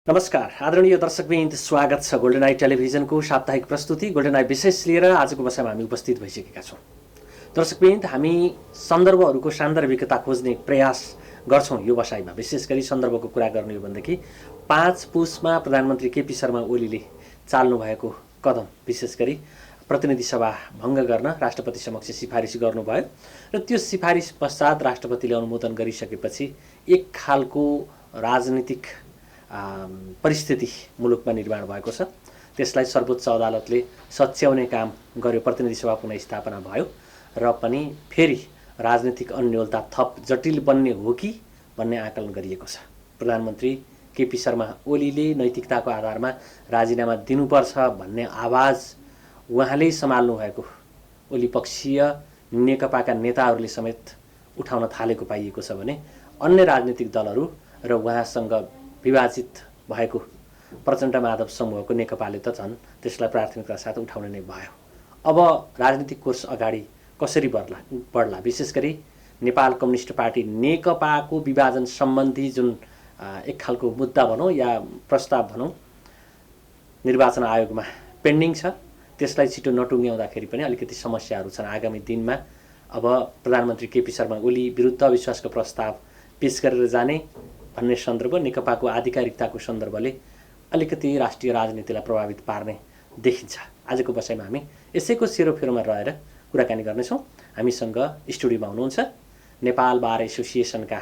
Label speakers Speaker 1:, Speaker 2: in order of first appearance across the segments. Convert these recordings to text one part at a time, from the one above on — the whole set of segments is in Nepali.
Speaker 1: नमस्कार आदरणीय दर्शकवृन्द, स्वागत छ गोल्डन आई टेलिभिजनको साप्ताहिक प्रस्तुति गोल्डन आई विशेष लिएर आजको बसाइमा हामी उपस्थित भइसकेका छौँ। दर्शकवृन्द, हामी सन्दर्भहरूको सान्दर्भिकता खोज्ने प्रयास गर्छौँ यो बसाइमा। विशेष गरी सन्दर्भको कुरा गर्ने हो भनेदेखि 5 पुसमा प्रधानमन्त्री केपी शर्मा ओलीले चाल्नुभएको कदम, विशेष गरी प्रतिनिधि सभा भङ्ग गर्न राष्ट्रपति समक्ष सिफारिस गर्नुभयो र त्यो सिफारिस पश्चात राष्ट्रपतिले अनुमोदन गरिसकेपछि एक खालको राजनीतिक परिस्थिति मुलुकमा निर्माण भएको छ। त्यसलाई सर्वोच्च अदालतले सच्याउने काम गर्यो, प्रतिनिधि सभा पुनः स्थापना भयो र पनि फेरि राजनीतिक अन्योलता थप जटिल बन्ने हो कि भन्ने आकलन गरिएको छ। प्रधानमन्त्री केपी शर्मा ओलीले नैतिकताको आधारमा राजीनामा दिनुपर्छ भन्ने आवाज उहाँले सम्हाल्नु भएको ओली पक्षीय नेकपाका नेताहरूले समेत उठाउन थालेको पाइएको छ भने अन्य राजनीतिक दलहरू र उहाँसँग विभाजित भएको प्रचण्ड माधव समूहको नेकपाले त झन् त्यसलाई प्राथमिकता साथ उठाउने नै भयो। अब राजनीतिक कोर्स अगाडि कसरी बढ्ला, विशेष गरी नेपाल कम्युनिस्ट पार्टी नेकपाको विभाजन सम्बन्धी जुन एक खालको मुद्दा भनौँ या प्रस्ताव भनौँ निर्वाचन आयोगमा पेन्डिङ छ, त्यसलाई छिटो नटुङ्ग्याउँदाखेरि पनि अलिकति समस्याहरू छन्। आगामी दिनमा अब प्रधानमन्त्री केपी शर्मा ओली विरुद्ध अविश्वासको प्रस्ताव पेश गरेर जाने भन्ने सन्दर्भ, नेकपाको आधिकारिकताको सन्दर्भले अलिकति राष्ट्रिय राजनीतिलाई प्रभावित पार्ने देखिन्छ। आजको बसाइमा हामी यसैको सेरोफेरोमा रहेर कुराकानी गर्नेछौँ। हामीसँग स्टुडियोमा हुनुहुन्छ नेपाल बार एसोसिएसनका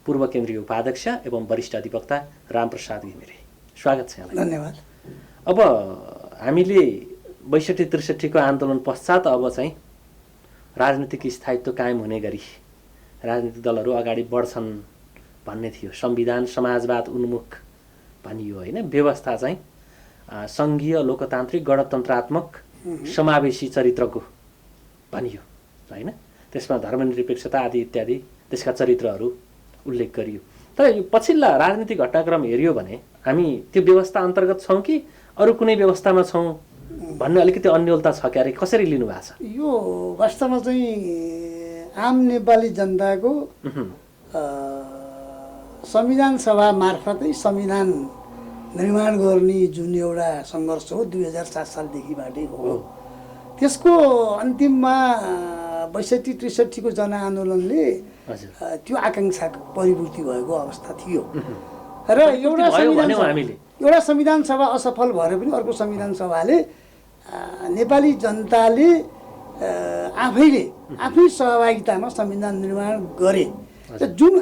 Speaker 1: पूर्व केन्द्रीय उपाध्यक्ष एवं वरिष्ठ अधिवक्ता रामप्रसाद घिमिरे। स्वागत छ यहाँलाई।
Speaker 2: धन्यवाद।
Speaker 1: अब हामीले 62-63 को आन्दोलन पश्चात अब चाहिँ राजनीतिक स्थायित्व कायम हुने गरी राजनीतिक दलहरू अगाडि बढ्छन् भन्ने थियो। संविधान समाजवाद उन्मुख भनियो होइन, व्यवस्था चाहिँ सङ्घीय लोकतान्त्रिक गणतन्त्रात्मक समावेशी चरित्रको भनियो होइन। त्यसमा धर्मनिरपेक्षता आदि इत्यादि त्यसका चरित्रहरू उल्लेख गरियो। तर यो पछिल्ला राजनीतिक घटनाक्रम हेरियो भने हामी त्यो व्यवस्था अन्तर्गत छौँ कि अरू कुनै व्यवस्थामा छौँ भन्ने अलिकति अन्योलता छ क्यारे, कसरी लिनु भएको छ?
Speaker 2: यो वास्तवमा चाहिँ आम नेपाली जनताको संविधान सभा मार्फतै संविधान निर्माण गर्ने जुन एउटा सङ्घर्ष हो 2007 सालदेखिबाटै हो। त्यसको अन्तिममा 62-63 को जनआन्दोलनले त्यो आकाङ्क्षाको परिपूर्ति भएको अवस्था थियो र एउटा संविधान सभा असफल भएर पनि अर्को संविधान सभाले नेपाली जनताले आफैले आफ्नै सहभागितामा संविधान निर्माण गरे र जुन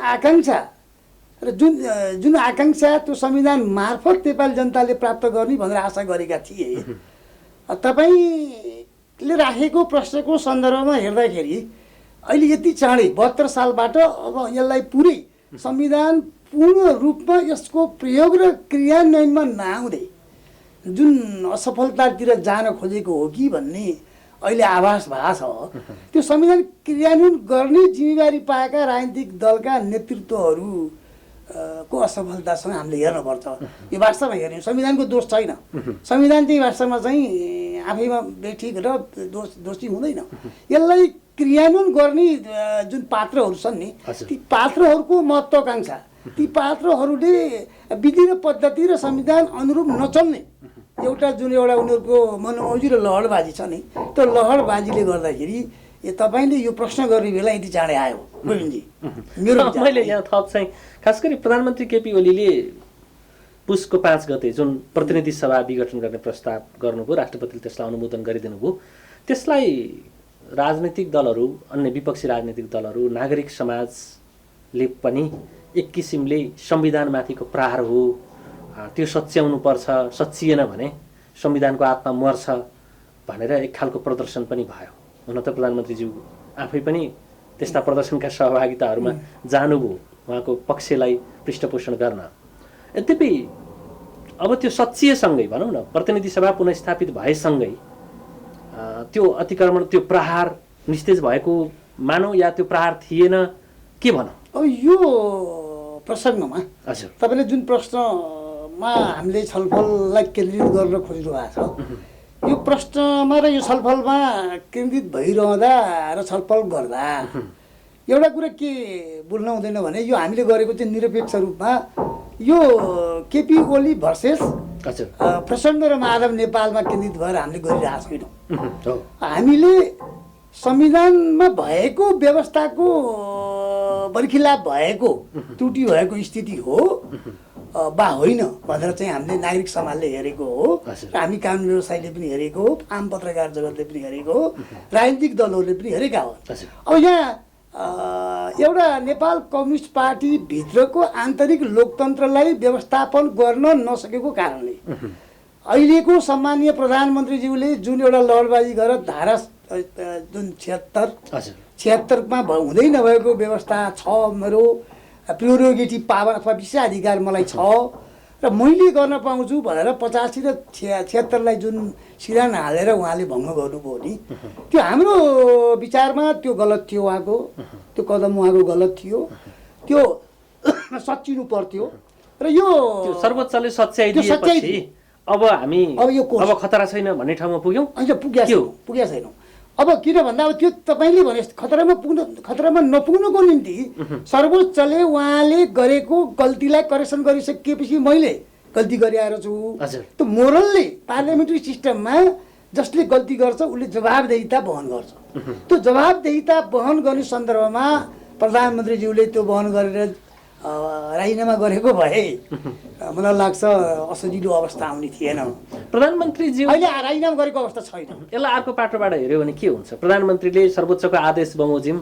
Speaker 2: आकाङ्क्षा त्यो संविधान मार्फत नेपाली जनताले प्राप्त गर्ने भनेर आशा गरेका थिए। तपाईँले राखेको प्रश्नको सन्दर्भमा हेर्दाखेरि अहिले यति चाँडै 72 सालबाट अब यसलाई पुरै संविधान पूर्ण रूपमा यसको प्रयोग र क्रियान्वयनमा नआउँदै जुन असफलतातिर जान खोजेको हो कि भन्ने अहिले आभास भएको छ। त्यो संविधान क्रियान्वयन गर्ने जिम्मेवारी पाएका राजनीतिक दलका नेतृत्वहरू को असफलतासँग हामीले हेर्नुपर्छ। यो वास्तवमा हेर्ने संविधानको दोष छैन। संविधान चाहिँ वास्तवमा चाहिँ आफैमा बेठिक र दोषी हुँदैन। यसलाई क्रियान्वयन गर्ने जुन पात्रहरू छन् नि, ती पात्रहरूको महत्त्वाकांक्षा, ती पात्रहरूले विधि र पद्धति र संविधान अनुरूप नचल्ने एउटा उनीहरूको मनोमौजी र लहरबाजी छ नि, त्यो लहरबाजीले गर्दाखेरि तपाईँले यो प्रश्न गर्ने बेला यति चाँडै आयो गोविन्दजी।
Speaker 1: मैले यहाँ थप चाहिँ खास गरी प्रधानमन्त्री केपी ओलीले पुसको 5 गते जुन प्रतिनिधि सभा विघटन गर्ने प्रस्ताव गर्नुभयो, राष्ट्रपतिले त्यसलाई अनुमोदन गरिदिनु भयो। त्यसलाई राजनीतिक दलहरू, अन्य विपक्षी राजनीतिक दलहरू, नागरिक समाजले पनि एक किसिमले संविधानमाथिको प्रहार हो, त्यो सच्याउनुपर्छ, सचिएन भने संविधानको आत्मा मर्छ भनेर एक खालको प्रदर्शन पनि भयो। हुन त प्रधानमन्त्रीज्यू आफै पनि त्यस्ता प्रदर्शनका सहभागिताहरूमा जानुभयो उहाँको पक्षलाई पृष्ठपोषण गर्न। यद्यपि अब त्यो सचिएसँगै भनौँ न, प्रतिनिधि सभा पुनस्थापित भएसँगै त्यो अतिक्रमण, त्यो प्रहार निस्तेज भएको मानौँ या त्यो प्रहार थिएन, के भनौँ?
Speaker 2: अब यो प्रसङ्गमा
Speaker 1: हजुर
Speaker 2: तपाईँले जुन प्रश्नमा हामीले छलफललाई केन्द्रित गर्न खोजिनु भएको छ, यो प्रश्नमा र यो छलफलमा केन्द्रित भइरहँदा र छलफल गर्दा एउटा कुरा के बुझ्न हुँदैन भने यो हामीले गरेको चाहिँ निरपेक्ष रूपमा यो केपी ओली भर्सेस
Speaker 1: हजुर
Speaker 2: प्रचण्ड र माधव नेपालमा केन्द्रित भएर हामीले गरिरहेको छैनौँ।
Speaker 1: हो
Speaker 2: हामीले संविधानमा भएको व्यवस्थाको बरखिलाफ भएको त्रुटि भएको स्थिति हो वा होइन भनेर चाहिँ हामीले नागरिक समाजले हेरेको हो र हामी कानुन व्यवसायीले पनि हेरेको हो, आम पत्रकार जगतले पनि हेरेको हो, राजनीतिक दलहरूले पनि हेरेका हो। अब यहाँ एउटा नेपाल कम्युनिस्ट पार्टी भित्रको आन्तरिक लोकतन्त्रलाई व्यवस्थापन गर्न नसकेको कारणले अहिलेको सम्मानीय प्रधानमन्त्रीज्यूले जुन एउटा लडबाजी गरेर धारा जुन 76मा हुँदै नभएको व्यवस्था छ, मेरो प्रियोरिटी पावर अथवा विशेषाधिकार मलाई छ र मैले गर्न पाउँछु भनेर 85 र 76लाई जुन सिरान हालेर उहाँले भङ्ग गर्नुभयो नि, त्यो हाम्रो विचारमा त्यो गलत थियो। उहाँको त्यो कदम उहाँको गलत थियो, त्यो सच्चिनु पर्थ्यो र यो
Speaker 1: सर्वोच्चले सच्याइदिएपछि अब हामी अब खतरा छैन भन्ने ठाउँमा पुग्यौँ।
Speaker 2: अहिले पुगेका छैनौँ। अब किन भन्दा अब त्यो तपाईँले भने खतरामा नपुग्नुको निम्ति सर्वोच्चले उहाँले गरेको गल्तीलाई करेक्सन गरिसकेपछि मैले गल्ती गरिआएर छु। त्यो मोरलले पार्लियामेन्ट्री सिस्टममा जसले गल्ती गर्छ उसले जवाबदेहिता वहन गर्छ। त्यो जवाबदेहिता वहन गर्ने सन्दर्भमा प्रधानमन्त्रीज्यूले त्यो वहन गरेर राजीनामा गरेको भए मलाई लाग्छ असजिलो अवस्था आउने थिएन।
Speaker 1: प्रधानमन्त्रीज्यू
Speaker 2: अहिले राजीनामा गरेको अवस्था छैन।
Speaker 1: यसलाई अर्को पाटोबाट हेऱ्यो भने के हुन्छ? प्रधानमन्त्रीले सर्वोच्चको आदेश बमोजिम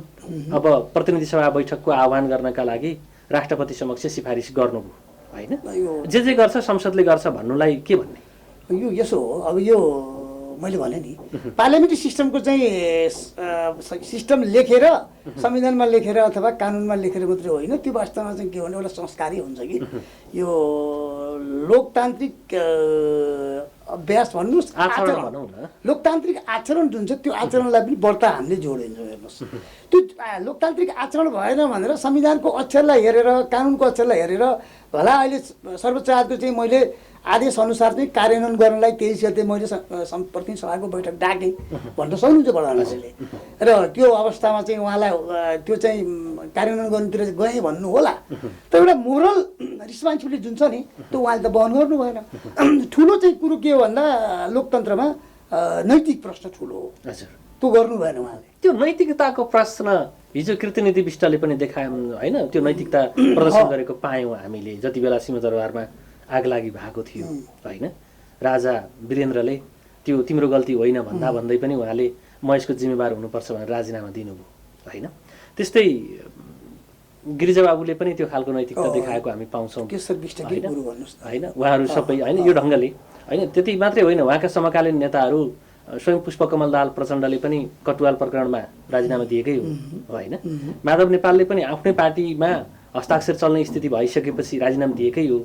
Speaker 1: अब प्रतिनिधि सभा बैठकको आह्वान गर्नका लागि राष्ट्रपति समक्ष सिफारिस गर्नुभयो होइन? जे गर्छ संसदले गर्छ भन्नुलाई के भन्ने?
Speaker 2: यो यसो हो। अब यो मैले भने नि पार्लियामेन्ट्री सिस्टमको चाहिँ सिस्टम लेखेर संविधानमा लेखेर अथवा कानुनमा लेखेर मात्रै होइन, त्यो वास्तवमा चाहिँ के भने एउटा संस्कारी हुन्छ कि यो लोकतान्त्रिक अभ्यास भन्नुहोस्, लोकतान्त्रिक आचरण जुन छ त्यो आचरणलाई पनि बढ्ता हामीले जोडिन्छौँ। हेर्नुहोस्, त्यो लोकतान्त्रिक आचरण भएन भनेर संविधानको अक्षरलाई हेरेर कानुनको अक्षरलाई हेरेर भला अहिले सर्वोच्च अदालतको चाहिँ मैले आदेश अनुसार चाहिँ कार्यान्वयन गर्नलाई 23 गते मैले प्रतिनिधि सभाको बैठक डाकेँ भन्न सक्नुहुन्छ प्रधानमन्त्रीले, र त्यो अवस्थामा चाहिँ उहाँलाई त्यो चाहिँ कार्यान्वयन गर्नुतिर गएँ भन्नु होला। तर एउटा मोरल रिस्पोन्सिबिलिटी जुन छ नि त्यो उहाँले त वहन गर्नु भएन। ठुलो चाहिँ कुरो के हो भन्दा लोकतन्त्रमा नैतिक प्रश्न ठुलो हो, त्यो गर्नु भएन उहाँले।
Speaker 1: त्यो नैतिकताको प्रश्न हिजो कृतिनिधि विष्टले पनि देखायौँ होइन? त्यो नैतिकता प्रदर्शन गरेको पायौँ हामीले जति बेला सिंहदरबारमा आगलागी भएको थियो होइन? राजा वीरेन्द्रले त्यो तिम्रो गल्ती होइन भन्दा भन्दै पनि उहाँले म यसको जिम्मेवार हुनुपर्छ भनेर राजीनामा दिनुभयो होइन? त्यस्तै गिरिजाबाबुले पनि त्यो खालको नैतिकता देखाएको हामी पाउँछौँ होइन? उहाँहरू सबै होइन यो ढङ्गले होइन? त्यति मात्रै होइन, उहाँका समकालीन नेताहरू स्वयं पुष्पकमल दाहाल प्रचण्डले पनि कटुवाल प्रकरणमा राजीनामा दिएकै हो होइन? माधव नेपालले पनि आफ्नै पार्टीमा हस्ताक्षर चल्ने स्थिति भइसकेपछि राजीनामा दिएकै हो।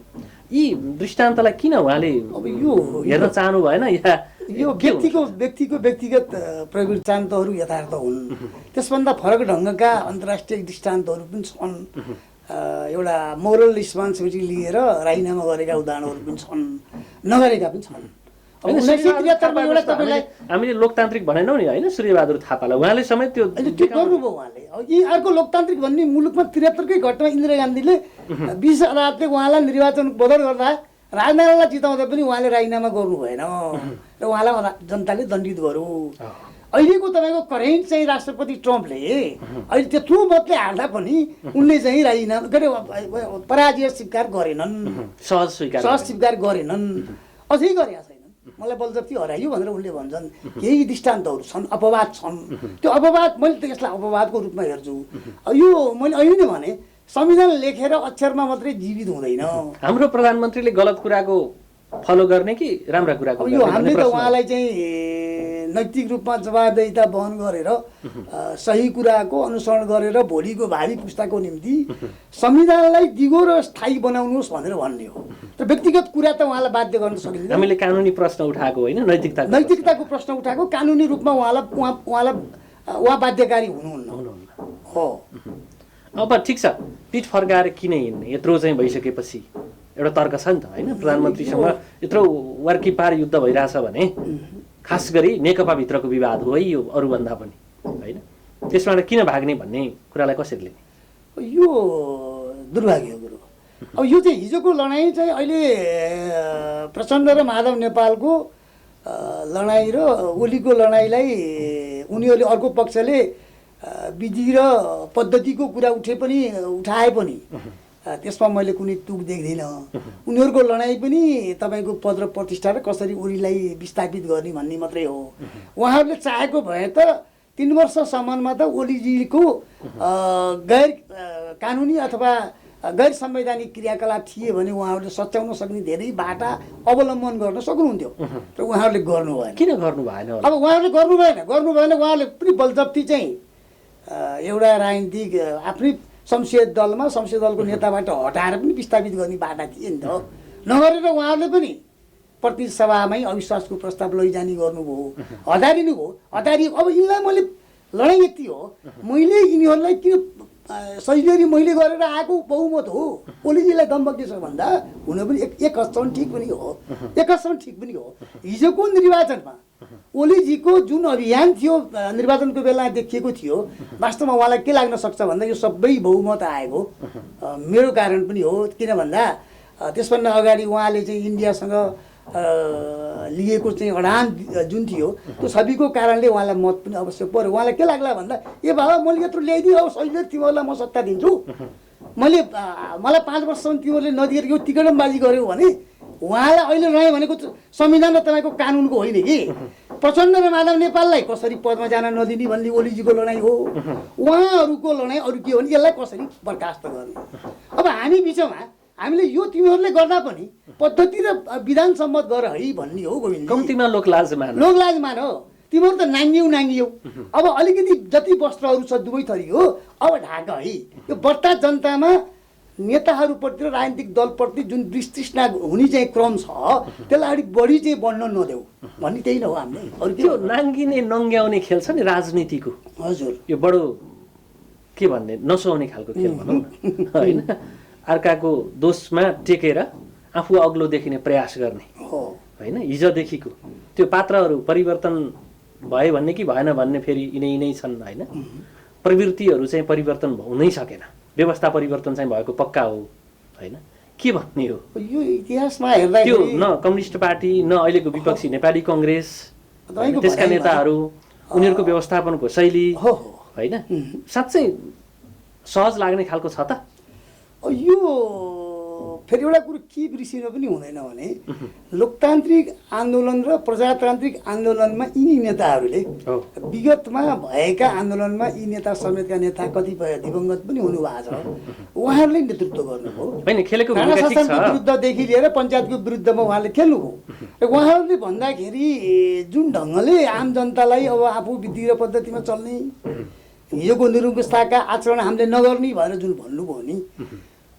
Speaker 1: यी दृष्टान्तलाई किन उहाँले अब यो हेर्न चाहनु भएन? या
Speaker 2: यो व्यक्तिगत प्रवृत्तान्तहरू यथार्थ हुन्, त्यसभन्दा फरक ढङ्गका अन्तर्राष्ट्रिय दृष्टान्तहरू पनि छन्। एउटा मोरल रिस्पोन्सिबिलिटी लिएर राजीनामा गरेका उदाहरणहरू पनि छन्, नगरेका पनि छन्। 1973मा एउटा तपाईँलाई
Speaker 1: हामीले लोकतान्त्रिक भनेनौँ नि होइन? सूर्यबहादुर थापालाई उहाँले समेत त्यो
Speaker 2: गर्नुभयो उहाँले। यी अर्को लोकतान्त्रिक भन्ने मुलुकमा 73कै घटना इन्दिरा गान्धीले विशेष अदालतले उहाँलाई निर्वाचन बदल गर्दा राजनारायणलाई जिताउँदा पनि उहाँले राजीनामा गर्नु भएन र उहाँलाई जनताले दण्डित गर्यो। अहिलेको तपाईँको करेन्ट चाहिँ राष्ट्रपति ट्रम्पले अहिले त्यत्रो मतले हार्दा पनि उनले चाहिँ राजीनामा गरे, पराजय स्वीकार गरेनन्,
Speaker 1: सहज
Speaker 2: स्वीकार गरेनन्, अझै गरेका छैनन्। मलाई बलजफ्ती हरायो भनेर उनले भन्छन्। केही दृष्टान्तहरू छन्, अपवाद छन्। त्यो अपवाद मैले त यसलाई अपवादको रूपमा हेर्छु। यो मैले अहिले नै भने संविधान लेखेर अक्षरमा मात्रै जीवित हुँदैन।
Speaker 1: हाम्रो प्रधानमन्त्रीले गलत कुराको फलो गर्ने कि राम्रा कुराको?
Speaker 2: यो हामीले त उहाँलाई चाहिँ नैतिक रूपमा जवाबदेहिता वहन गरेर सही कुराको अनुसरण गरेर भोलिको भावी पुस्ताको निम्ति संविधानलाई दिगो र स्थायी बनाउनुहोस् भनेर भन्ने हो। तर व्यक्तिगत कुरा त उहाँलाई बाध्य गर्न सकिँदैन।
Speaker 1: हामीले कानुनी प्रश्न उठाएको होइन,
Speaker 2: नैतिकताको प्रश्न उठाएको, कानुनी रूपमा उहाँ बाध्यकारी हुनुहुन्न हो।
Speaker 1: अब ठिक छ, पिठ फर्काएर किन हिँड्ने? यत्रो चाहिँ भइसकेपछि एउटा तर्क छ नि त होइन? प्रधानमन्त्रीसँग यत्रो वारकीपार युद्ध भइरहेछ भने खास गरी नेकपा भित्रको विवाद हो है यो, अरूभन्दा पनि होइन? त्यसबाट किन भाग्ने भन्ने कुरालाई कसरी लिने?
Speaker 2: यो दुर्भाग्य कुरो। अब यो चाहिँ हिजोको लडाइँ चाहिँ अहिले प्रचण्ड र माधव नेपालको लडाइँ र ओलीको लडाइँलाई उनीहरूले अर्को पक्षले विधि र पद्धतिको कुरा उठाए पनि त्यसमा मैले कुनै तुक देख्दिनँ। उनीहरूको लडाइँ पनि तपाईँको पद र प्रतिष्ठा र कसरी ओलीलाई विस्थापित गर्ने भन्ने मात्रै हो। उहाँहरूले चाहेको भए त 3 वर्षसम्ममा त ओलीजीको गैर कानुनी अथवा गैर संवैधानिक क्रियाकलाप थिए भने उहाँहरूले सच्याउन सक्ने धेरै बाटा अवलम्बन गर्न सक्नुहुन्थ्यो, तर उहाँहरूले गर्नु भएन।
Speaker 1: किन गर्नु भएन?
Speaker 2: अब उहाँहरूले गर्नु भएन उहाँहरूले पनि बलजफ्ती चाहिँ एउटा राजनीतिक आफ्नै संसदीय दलको नेताबाट हटाएर पनि विस्थापित गर्ने बाटा थिए नि त। नगरेर उहाँहरूले पनि प्रतिनिधि सभामै अविश्वासको प्रस्ताव लैजाने गर्नुभयो, हतारिनु भयो। अब यिनलाई मैले लडाइँ यति हो, मैले यिनीहरूलाई किन सहिलेरी मैले गरेर आएको बहुमत हो। ओलीजीलाई दम्ब के छ भन्दा हुन पनि एक हदसम्म ठिक पनि हो। हिजोको निर्वाचनमा ओलीजीको जुन अभियान थियो निर्वाचनको बेला देखिएको थियो, वास्तवमा उहाँलाई के लाग्न सक्छ भन्दा यो सबै बहुमत आएको मेरो कारण पनि हो। किन भन्दा त्यसभन्दा अगाडि उहाँले चाहिँ इन्डियासँग लिएको चाहिँ अडान जुन थियो त्यो छविको कारणले उहाँलाई मत पनि अवश्य पर्यो। उहाँलाई के लाग्ला भन्दा ए बाबा मैले यत्रो ल्याइदिएँ, अब सहिले तिमीहरूलाई म सत्ता दिन्छु, मलाई 5 वर्षसम्म तिमीहरूले नदिएर यो तिकडमबाजी गर्यो भने उहाँलाई अहिले रह्यो भनेको संविधान र तपाईँको कानुनको होइन कि प्रचण्ड र माधव नेपाललाई कसरी पदमा जान नदिने भन्ने ओलीजीको लडाइँ हो। उहाँहरूको लडाइँ अरू के हो भने यसलाई कसरी बर्खास्त गर्ने। अब हामी बिचमा हामीले यो तिमीहरूले गर्दा पनि पद्धति र विधान सम्मत गर है भन्ने हो। गोविन्द
Speaker 1: कम्तीमा लोकलाज
Speaker 2: मान हो। तिमीहरू त नाङ्गियौ। अब अलिकति जति वस्त्रहरू छ दुवै थरी हो, अब ढाक है। यो बढ्ता जनतामा नेताहरूप्रति र राजनीतिक दलप्रति जुन वितृष्णा हुने चाहिँ क्रम छ त्यसलाई अलिक बढी चाहिँ बढ्न नदेऊ भन्ने त्यही नै हो। हामीले अरू
Speaker 1: त्यो नाङ्गिने नङ्ग्याउने खेल छ नि राजनीतिको,
Speaker 2: हजुर
Speaker 1: यो बडो के भन्ने नसुहाउने खालको खेल भनौँ न होइन। अर्काको दोषमा टेकेर आफू अग्लो देखिने प्रयास गर्ने होइन। हिजोदेखिको त्यो पात्रहरू परिवर्तन भयो भन्ने कि भएन भन्ने फेरि यिनै छन् होइन। प्रवृत्तिहरू चाहिँ परिवर्तन हुनै सकेन, व्यवस्था परिवर्तन चाहिँ भएको पक्का हो होइन। के भन्ने हो
Speaker 2: यो इतिहासमा हेर्दा
Speaker 1: त्यो न कम्युनिस्ट पार्टी न अहिलेको विपक्षी नेपाली कङ्ग्रेस त्यसका नेताहरू उनीहरूको व्यवस्थापनको शैली होइन साँच्चै सहज लाग्ने खालको छ त?
Speaker 2: यो फेरि एउटा कुरो के बिर्सिनु पनि हुँदैन भने लोकतान्त्रिक आन्दोलन र प्रजातान्त्रिक आन्दोलनमा यिनी नेताहरूले विगतमा भएका आन्दोलनमा यी नेता समेतका नेता कतिपय दिवंगत पनि हुनुभएको छ। उहाँहरूले नेतृत्व गर्नुभयो, राणा शासनको विरुद्धदेखि लिएर पञ्चायतको विरुद्धमा उहाँले खेल्नुभयो। र उहाँहरूले भन्दाखेरि जुन ढङ्गले आम जनतालाई अब आफू विधि र पद्धतिमा चल्ने हिजोको निरङ्कुशताका आचरण हामीले नगर्ने भनेर जुन भन्नुभयो नि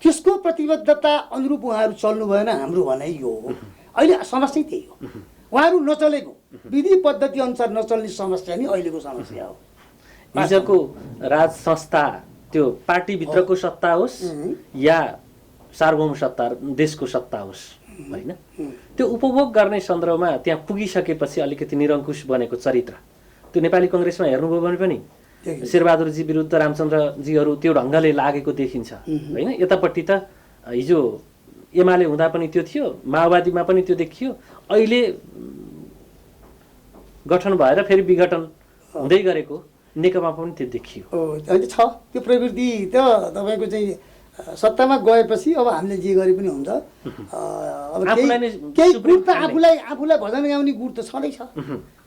Speaker 2: त्यसको प्रतिबद्धता अनुरूप उहाँहरू चल्नु भएन। हाम्रो भनाइ यो हो। अहिले समस्या त्यही हो, उहाँहरू नचलेको विधि पद्धति अनुसार नचल्ने समस्या नि अहिलेको समस्या हो।
Speaker 1: हिजोको राज संस्था त्यो पार्टीभित्रको सत्ता होस् या सार्वभौम सत्ता देशको सत्ता होस् होइन, त्यो उपभोग गर्ने सन्दर्भमा त्यहाँ पुगिसकेपछि अलिकति निरङ्कुश बनेको चरित्र त्यो नेपाली कङ्ग्रेसमा हेर्नुभयो भने पनि शेरबहादुरजी विरुद्ध रामचन्द्रजीहरू त्यो ढङ्गले लागेको देखिन्छ होइन। यतापट्टि त हिजो एमाले हुँदा पनि त्यो थियो, माओवादीमा पनि त्यो देखियो, अहिले गठन भएर फेरि विघटन हुँदै गरेको नेकपा पनि त्यो देखियो।
Speaker 2: अहिले छ त्यो प्रवृत्ति त तपाईँको चाहिँ सत्तामा गएपछि अब हामीले जे गरे पनि हुन्छ। अब केही गुट त आफूलाई भजन गाउने गुट त छँदैछ,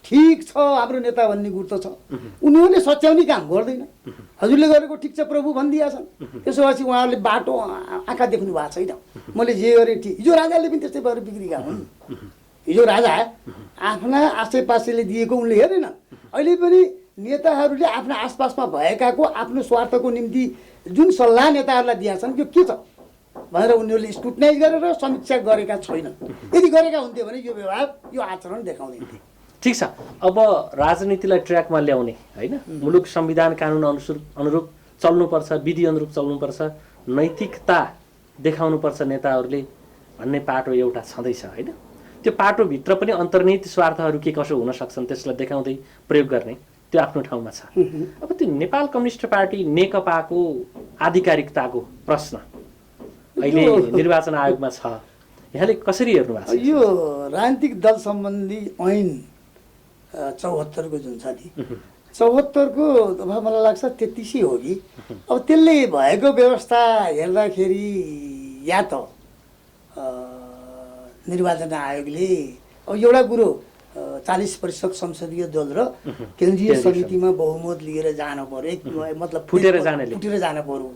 Speaker 2: ठिक छ हाम्रो नेता भन्ने गुट त छ, उनीहरूले सच्याउने काम गर्दैन। हजुरले गरेको ठिक छ प्रभु भनिदिया छन्, त्यसपछि उहाँहरूले बाटो आँखा देख्नु भएको छैन। मैले जे गरेँ ठिक, हिजो राजाले पनि त्यस्तै भएर बिग्रिका हुन्। हिजो राजा आफ्ना आसेपासेले दिएको उनले हेरेन। अहिले पनि नेताहरूले आफ्ना आसपासमा भएकाको आफ्नो स्वार्थको निम्ति जुन सल्लाह नेताहरूलाई दिएका छन् त्यो के छ भनेर उनीहरूले स्क्रुटनाइज गरेर समीक्षा गरेका छैनन्। यदि गरेका हुन्थे भने यो व्यवहार यो आचरण देखाउँदैन थिए।
Speaker 1: ठिक छ, अब राजनीतिलाई ट्र्याकमा ल्याउने होइन, मुलुक संविधान कानुन अनुरूप चल्नुपर्छ, विधि अनुरूप चल्नुपर्छ, नैतिकता देखाउनुपर्छ नेताहरूले भन्ने पाटो एउटा छँदैछ होइन। त्यो पाटोभित्र पनि अन्तर्निहित स्वार्थहरू के कसो हुन सक्छन् त्यसलाई देखाउँदै प्रयोग गर्ने त्यो आफ्नो ठाउँमा छ। अब त्यो नेपाल कम्युनिस्ट पार्टी नेकपाको आधिकारिकताको प्रश्न अहिले निर्वाचन आयोगमा छ, यहाँले कसरी हेर्नु भएको छ?
Speaker 2: यो राजनीतिक दल सम्बन्धी ऐन 74 को जुन छ नि, 74 को अब मलाई लाग्छ 33 हो कि। अब त्यसले भएको व्यवस्था हेर्दाखेरि या त निर्वाचन आयोगले अब एउटा कुरो 40% संसदीय दल र केन्द्रीय समितिमा बहुमत लिएर जानु पर्यो, मतलब
Speaker 1: फुटेर जान
Speaker 2: पर्यो।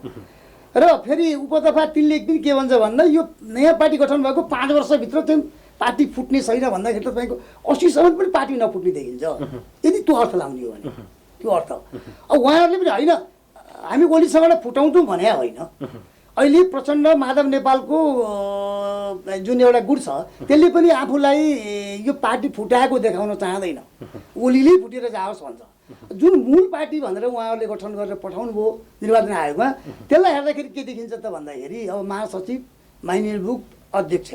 Speaker 2: र फेरि उपदफा 3 ले पनि के भन्छ भन्दा यो नयाँ पार्टी गठन भएको 5 वर्षभित्र चाहिँ पार्टी फुट्ने छैन भन्दाखेरि तपाईँको 80 सम्म पनि पार्टी नफुट्ने देखिन्छ, यदि त्यो अर्थ लाउने हो भने। त्यो अर्थ अब उहाँहरूले पनि होइन हामी ओलीसँग फुटाउँछौँ भने होइन। अहिले प्रचण्ड माधव नेपालको जुन एउटा गुट छ त्यसले पनि आफूलाई यो पार्टी फुटाएको देखाउन चाहँदैन, ओलीले फुटेर जाओस् भन्छ। जुन मूल पार्टी भनेर उहाँहरूले गठन गरेर पठाउनु भयो निर्वाचन आयोगमा, त्यसलाई हेर्दाखेरि के देखिन्छ त भन्दाखेरि अब महासचिव, माइनर बुक, अध्यक्ष,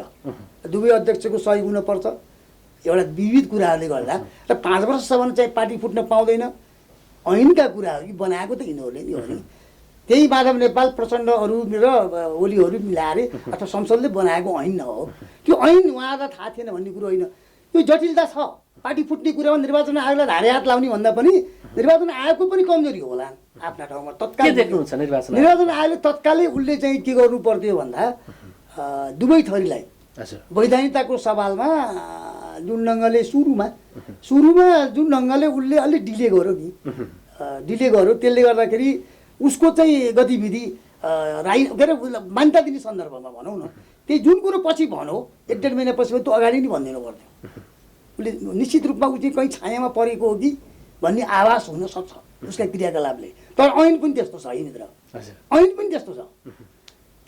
Speaker 2: दुवै अध्यक्षको सही हुनुपर्छ एउटा विविध कुराहरूले गर्दा, र 5 वर्षसम्म चाहिँ पार्टी फुट्न पाउँदैन। ऐनका कुराहरू बनाएको त यिनीहरूले नि हो नि, त्यही माधव नेपाल, प्रचण्डहरू र ओलीहरू मिलाएर अथवा संसदले बनाएको ऐन हो। त्यो ऐन उहाँलाई थाहा थिएन भन्ने कुरो होइन, त्यो जटिलता छ। पार्टी फुट्ने कुरामा निर्वाचन आयोगलाई धारे हात लाउने भन्दा पनि निर्वाचन आयोगको पनि कमजोरी होला आफ्ना ठाउँमा। तत्काल
Speaker 1: देख्नुहुन्छ
Speaker 2: निर्वाचन आयोगले तत्कालै उसले चाहिँ के गर्नु पर्थ्यो भन्दा दुवै थरीलाई वैधानिकताको सवालमा जुन ढङ्गले सुरुमा जुन ढङ्गले उसले अलिक डिले गर्यो नि, डिले गर्यो, त्यसले गर्दाखेरि उसको चाहिँ गतिविधि राई के अरे मान्यता दिने सन्दर्भमा भनौँ न, त्यही जुन कुरो पछि भनौँ 1.5 महिनापछि त्यो अगाडि नै भनिदिनु पर्थ्यो। उसले निश्चित रूपमा ऊ चाहिँ कहीँ छायामा परेको हो कि भन्ने आभास हुन सक्छ उसका क्रियाकलापले। तर ऐन पनि त्यस्तो छ, यिनीतिर ऐन पनि त्यस्तो छ।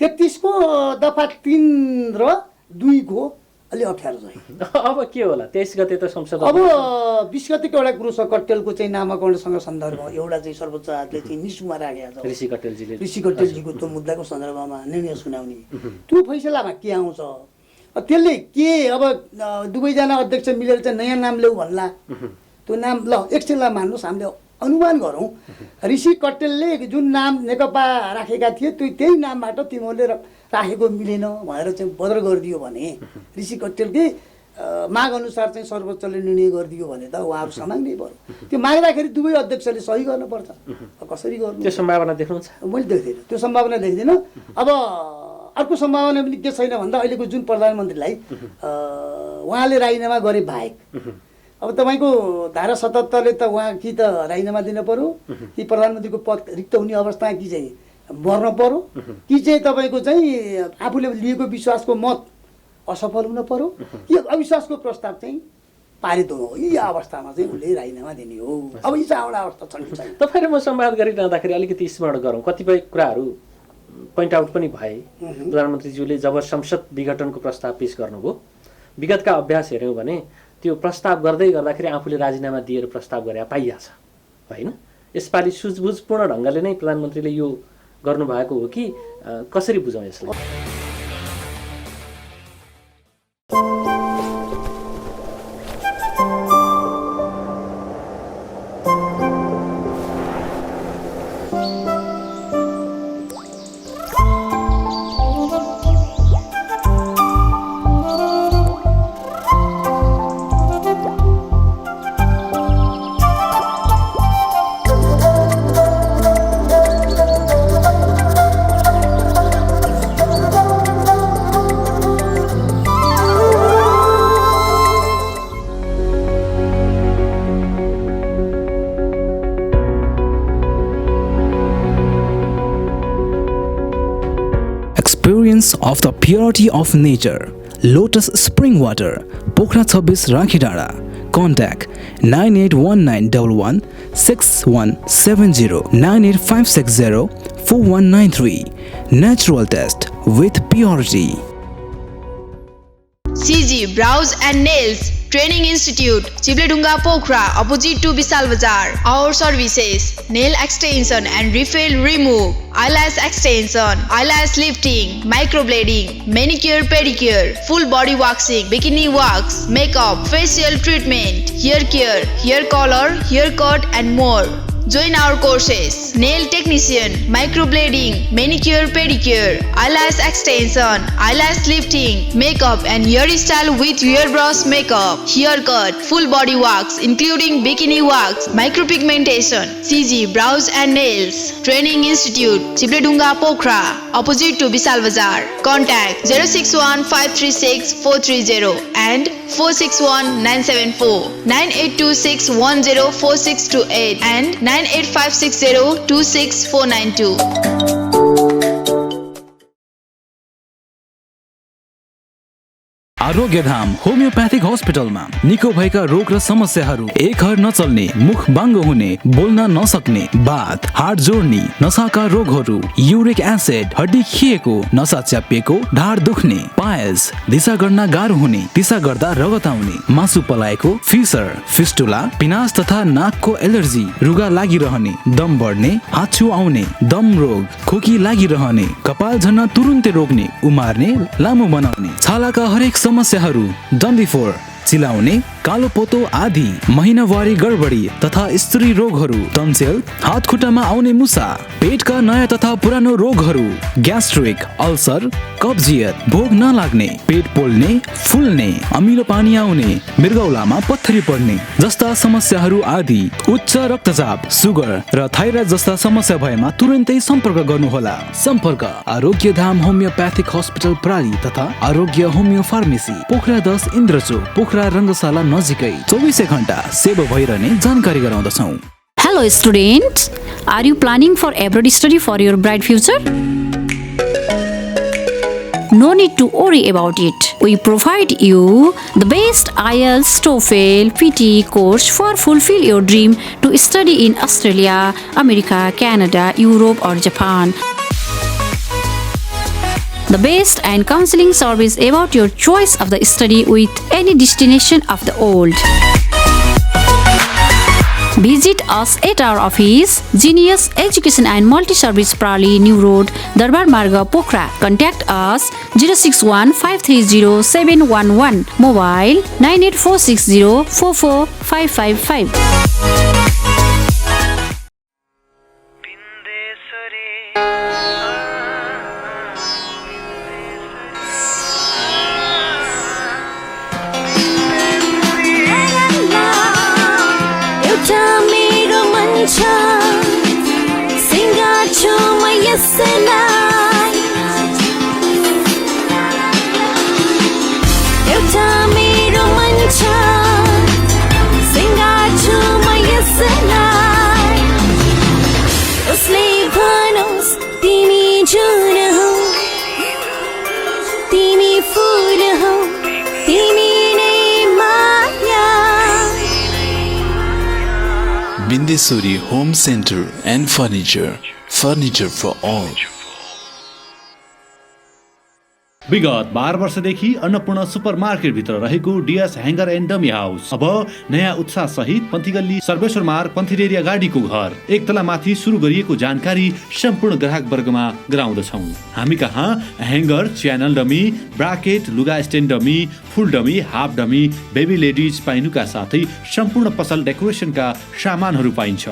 Speaker 2: 33 को दफा 3 र 2 को अलि अप्ठ्यारो छ।
Speaker 1: अब के होला 23 गते त संसद,
Speaker 2: अब 20 गतेको एउटा कुरो छ, कट्टेलको चाहिँ नामाकरणसँग सन्दर्भ एउटा चाहिँ सर्वोच्च अदालतले चाहिँ निसुमा राखेको छ। ऋषि कट्टेलजीको त्यो मुद्दाको सन्दर्भमा निर्णय सुनाउने, त्यो फैसलामा के आउँछ, त्यसले के अब दुवैजना अध्यक्ष मिलेर चाहिँ नयाँ नाम ल्याऊ भन्ला, त्यो नाम ल एकछिनलाई मान्नुहोस्, हामीले अनुमान गरौँ ऋषि कट्टेलले जुन नाम नेकपा राखेका थिए त्यही नामबाट तिमीहरूले राखेको मिलेन भनेर चाहिँ बदल गरिदियो भने, ऋषि कट्टेलकै माग अनुसार चाहिँ सर्वोच्चले निर्णय गरिदियो भने त उहाँहरू समाग्नै पर्यो। त्यो माग्दाखेरि दुवै अध्यक्षले सही गर्नुपर्छ, कसरी गर्नु
Speaker 1: त्यो सम्भावना देख्नुहुन्छ?
Speaker 2: मैले देख्दिनँ, त्यो सम्भावना देख्दिनँ। अब अर्को सम्भावना पनि के छैन भन्दा अहिलेको जुन प्रधानमन्त्रीलाई उहाँले राजीनामा गरे बाहेक अब तपाईँको धारा 77ले त उहाँ कि त राजीनामा दिन पर्यो, कि प्रधानमन्त्रीको पद रिक्त हुने अवस्था कि चाहिँ मर्न पर्यो, कि चाहिँ तपाईँको चाहिँ आफूले लिएको विश्वासको मत असफल हुन पर्यो, कि अविश्वासको प्रस्ताव चाहिँ पारित हो। यी अवस्थामा चाहिँ उसले राजीनामा दिने हो। अब यी चारवटा अवस्था छन्।
Speaker 1: तपाईँले म संवाद गरिरहँदाखेरि अलिकति स्मरण गरौँ, कतिपय कुराहरू पोइन्ट आउट पनि भए। प्रधानमन्त्रीज्यूले जब संसद विघटनको प्रस्ताव पेश गर्नुभयो, विगतका अभ्यास हेऱ्यौँ भने त्यो प्रस्ताव गर्दै गर्दाखेरि आफूले राजीनामा दिएर प्रस्ताव गरे पाइया छ होइन। यसपालि सुझबुझपूर्ण ढङ्गले नै प्रधानमन्त्रीले यो गर्नुभएको हो कि कसरी बुझौँ यसलाई?
Speaker 3: Experience of the purity of nature. Lotus Spring Water, Pokhara 26 Rakhidara. Contact 9819116170 98560 4193. Natural test with purity.
Speaker 4: CG Brows and Nails Training Institute, Chibledunga Pokhara, opposite to Bisal Bazaar. Our services: nail extension and refill remove, eyelash extension, eyelash lifting, microblading, manicure pedicure, full body waxing, bikini wax, makeup, facial treatment, hair care, hair color, haircut and more. Join our courses: nail technician, microblading, manicure pedicure, eyelash extension, eyelash lifting, makeup and hairstyle with hairbrush makeup, haircut, full body wax including bikini wax, micropigmentation, CG, brows and nails. Training Institute, Chibledunga, Pokhara, opposite to Bisal Bazar. Contact 061-536-430 and 461-974, 9826104628 and 98560-26492.
Speaker 3: Arogyadham homoeopathic हस्पिटलमा निको भएका रोग र समस्याहरू, एक हर नचल्ने, मुख बाङ्गो हुने, बोल्न नसक्ने, बात, हाड जोड्ने, नसाका रोगहरू, युरिक एसिड, हड्डी खिएको, नसा च्यापिएको, ढाड दुख्ने, पाइल्स, दिशा गर्न गाह्रो हुने, दिशा गर्दा रगत आउने, मासु पलाएको, फिसर, फिस्टुला, पिनास तथा नाकको एलर्जी, रुगा लागिरहने, दम बढ्ने, हाच्छु आउने, दम रोग, खोकी लागिरहने, कपाल झर्न तुरुन्तै रोक्ने, उमार्ने, लामो बनाउने, छालाका हरेक समस्याहरू, डन्डीफोर, चिलाउने, कालो पोतो आदि, महिनावारी गडबडी तथा स्त्री रोगहरू, टन्सिल, हात खुट्टामा आउने मुसा, पेटका नयाँ तथा पुरानो रोगहरू, ग्यास्ट्रिक, अल्सर, कब्जियत, भोग नलाग्ने, पेट पोल्ने, फुल्ने, अमिलो पानी आउने, मृगौलामा पत्थरी पर्ने जस्ता समस्याहरू आदि, उच्च रक्तचाप, सुगर र थाइरोइड जस्ता समस्या भएमा तुरुन्तै सम्पर्क गर्नुहोला। सम्पर्क आरोग्यधाम होमियोप्याथिक हस्पिटल प्राली तथा आरोग्य होमियो फार्मेसी, पोखरा 10 इन्द्रचोक, पोखरा रङ्गशाला नजिकै 24 घण्टा सेवा भइरहने जानकारी गराउँदछौँ।
Speaker 5: Hello students, are you planning for abroad study for your bright future? No need to worry about it. We provide you the best IELTS, TOEFL, PT course for fulfill your dream to study in Australia, America, Canada, Europe or Japan. The best and counseling service about your choice of the study with any destination of the world. Visit us at our office, Genius Education and Multi-Service Prali, New Road, Darbar Marga, Pokhara. Contact us 061-530-711, mobile 9846044555.
Speaker 6: Bindesuri Home Center and Furniture for all.
Speaker 7: विगत 12 वर्षदेखि अन्नपूर्ण सुपरमार्केट भित्र रहेको DS hanger and dummy house अब नयाँ उत्साह सहित पन्थीगल्ली सर्वेश्वर मार्ग पन्थीरेरिया गाडीको घर एक तला माथि सुरु गरिएको जानकारी सम्पूर्ण ग्राहक वर्गमा गराउँदछौँ। हामी कहाँ ह्याङ्गर, च्यानल डमी, ब्राकेट, लुगा stand dummy, full dummy, half dummy, baby ladies पाइनुका साथै सम्पूर्ण पसल डेकोरेसनका सामानहरू पाइन्छ।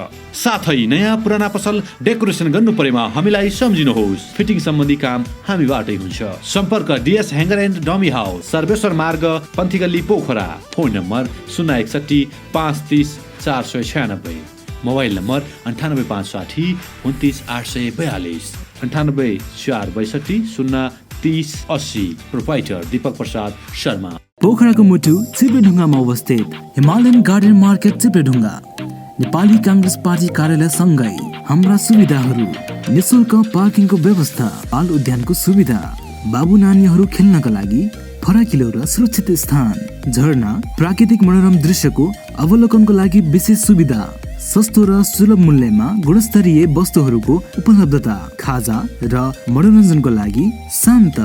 Speaker 7: साथै नयाँ पुराना पसल डेकोरेसन गर्नु परेमा हामीलाई सम्झिनुहोस्। फिटिङ सम्बन्धी काम हामीबाटै हुन्छ। सम्पर्क DS hanger and dummy house, Sarveshwar Marg Panthigalli, Pokhara. Phone number 061 530 496, mobile number 9856 29 842, 98 462 030 80। Proprietor Deepak Prasad Sharma.
Speaker 3: पोखराको मुटु चिप्लेढुङ्गामा अवस्थित Himalayan garden market Chipledhunga, Nepali Congress party कार्यालय सँगै हाम्रा सुविधाहरू: निशुल्क पार्किङको व्यवस्था, बाल उद्यानको सुविधा, बाबु नानीहरू खेल्नका लागि फराकिलो र सुरक्षित स्थान, झरना, प्राकृतिक मनोरम दृश्यको अवलोकनको लागि विशेष सुविधा, सस्तो र सुलभ मूल्यमा गुणस्तरीय वस्तुहरूको उपलब्धता, खाजा र मनोरञ्जनको लागि शान्त,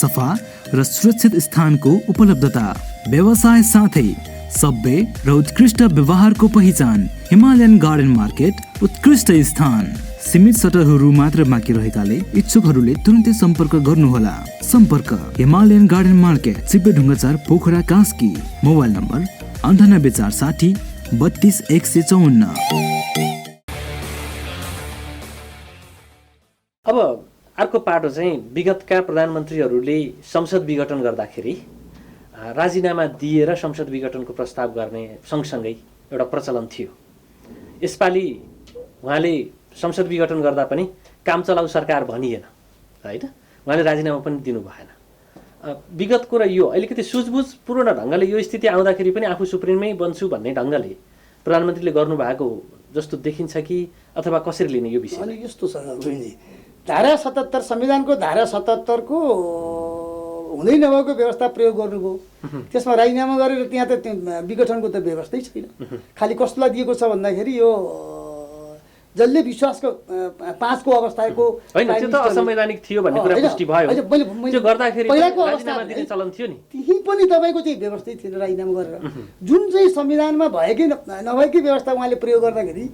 Speaker 3: सफा र सुरक्षित स्थानको उपलब्धता, व्यवसाय साथै सभ्य र उत्कृष्ट व्यवहारको पहिचान। हिमालयन गार्डन मार्केट उत्कृष्ट स्थान। सीमित सटरहरू मात्र बाँकी रहेकाले इच्छुकहरूले तुरुन्तै सम्पर्क गर्नुहोला। सम्पर्क Himalayan garden market, Chipledhunga 4, Pokhara, Kaski. Mobile number 98 460 32 154।
Speaker 1: पाटो चाहिँ विगतका प्रधानमन्त्रीहरूले संसद विघटन गर्दाखेरि राजीनामा दिएर संसद विघटनको प्रस्ताव गर्ने सँगसँगै एउटा प्रचलन थियो। यसपालि उहाँले संसद विघटन गर्दा पनि काम चलाउ सरकार भनिएन होइन, उहाँले राजीनामा पनि दिनु भएन। विगतको र यो अलिकति सुझबुझपूर्ण ढङ्गले यो स्थिति आउँदाखेरि पनि आफू सुप्रिममै बन्छु भन्ने ढङ्गले प्रधानमन्त्रीले गर्नुभएको जस्तो देखिन्छ कि अथवा कसरी लिने यो विषय?
Speaker 2: अनि यस्तो छ रोहिणी, धारा 77 संविधानको धारा 77 को हुँदै नभएको व्यवस्था प्रयोग गर्नुभयो, त्यसमा राजीनामा गरेर त्यहाँ त विघटनको त व्यवस्थै छैन। खालि कसलाई दिएको छ भन्दाखेरि यो जसले विश्वासको 5 को अवस्थाको
Speaker 1: होइन, त्यो त असंवैधानिक थियो भन्ने कुरा पुष्टि भयो। त्यो गर्दाखेरि
Speaker 2: पहिलाको
Speaker 1: राजीनामा दिने चलन थियो नि,
Speaker 2: त्यही पनि तपाईँको चाहिँ व्यवस्थै थिएन राजीनामा गरेर। जुन चाहिँ संविधानमा भएकै नभएकै व्यवस्था उहाँले प्रयोग गर्दाखेरि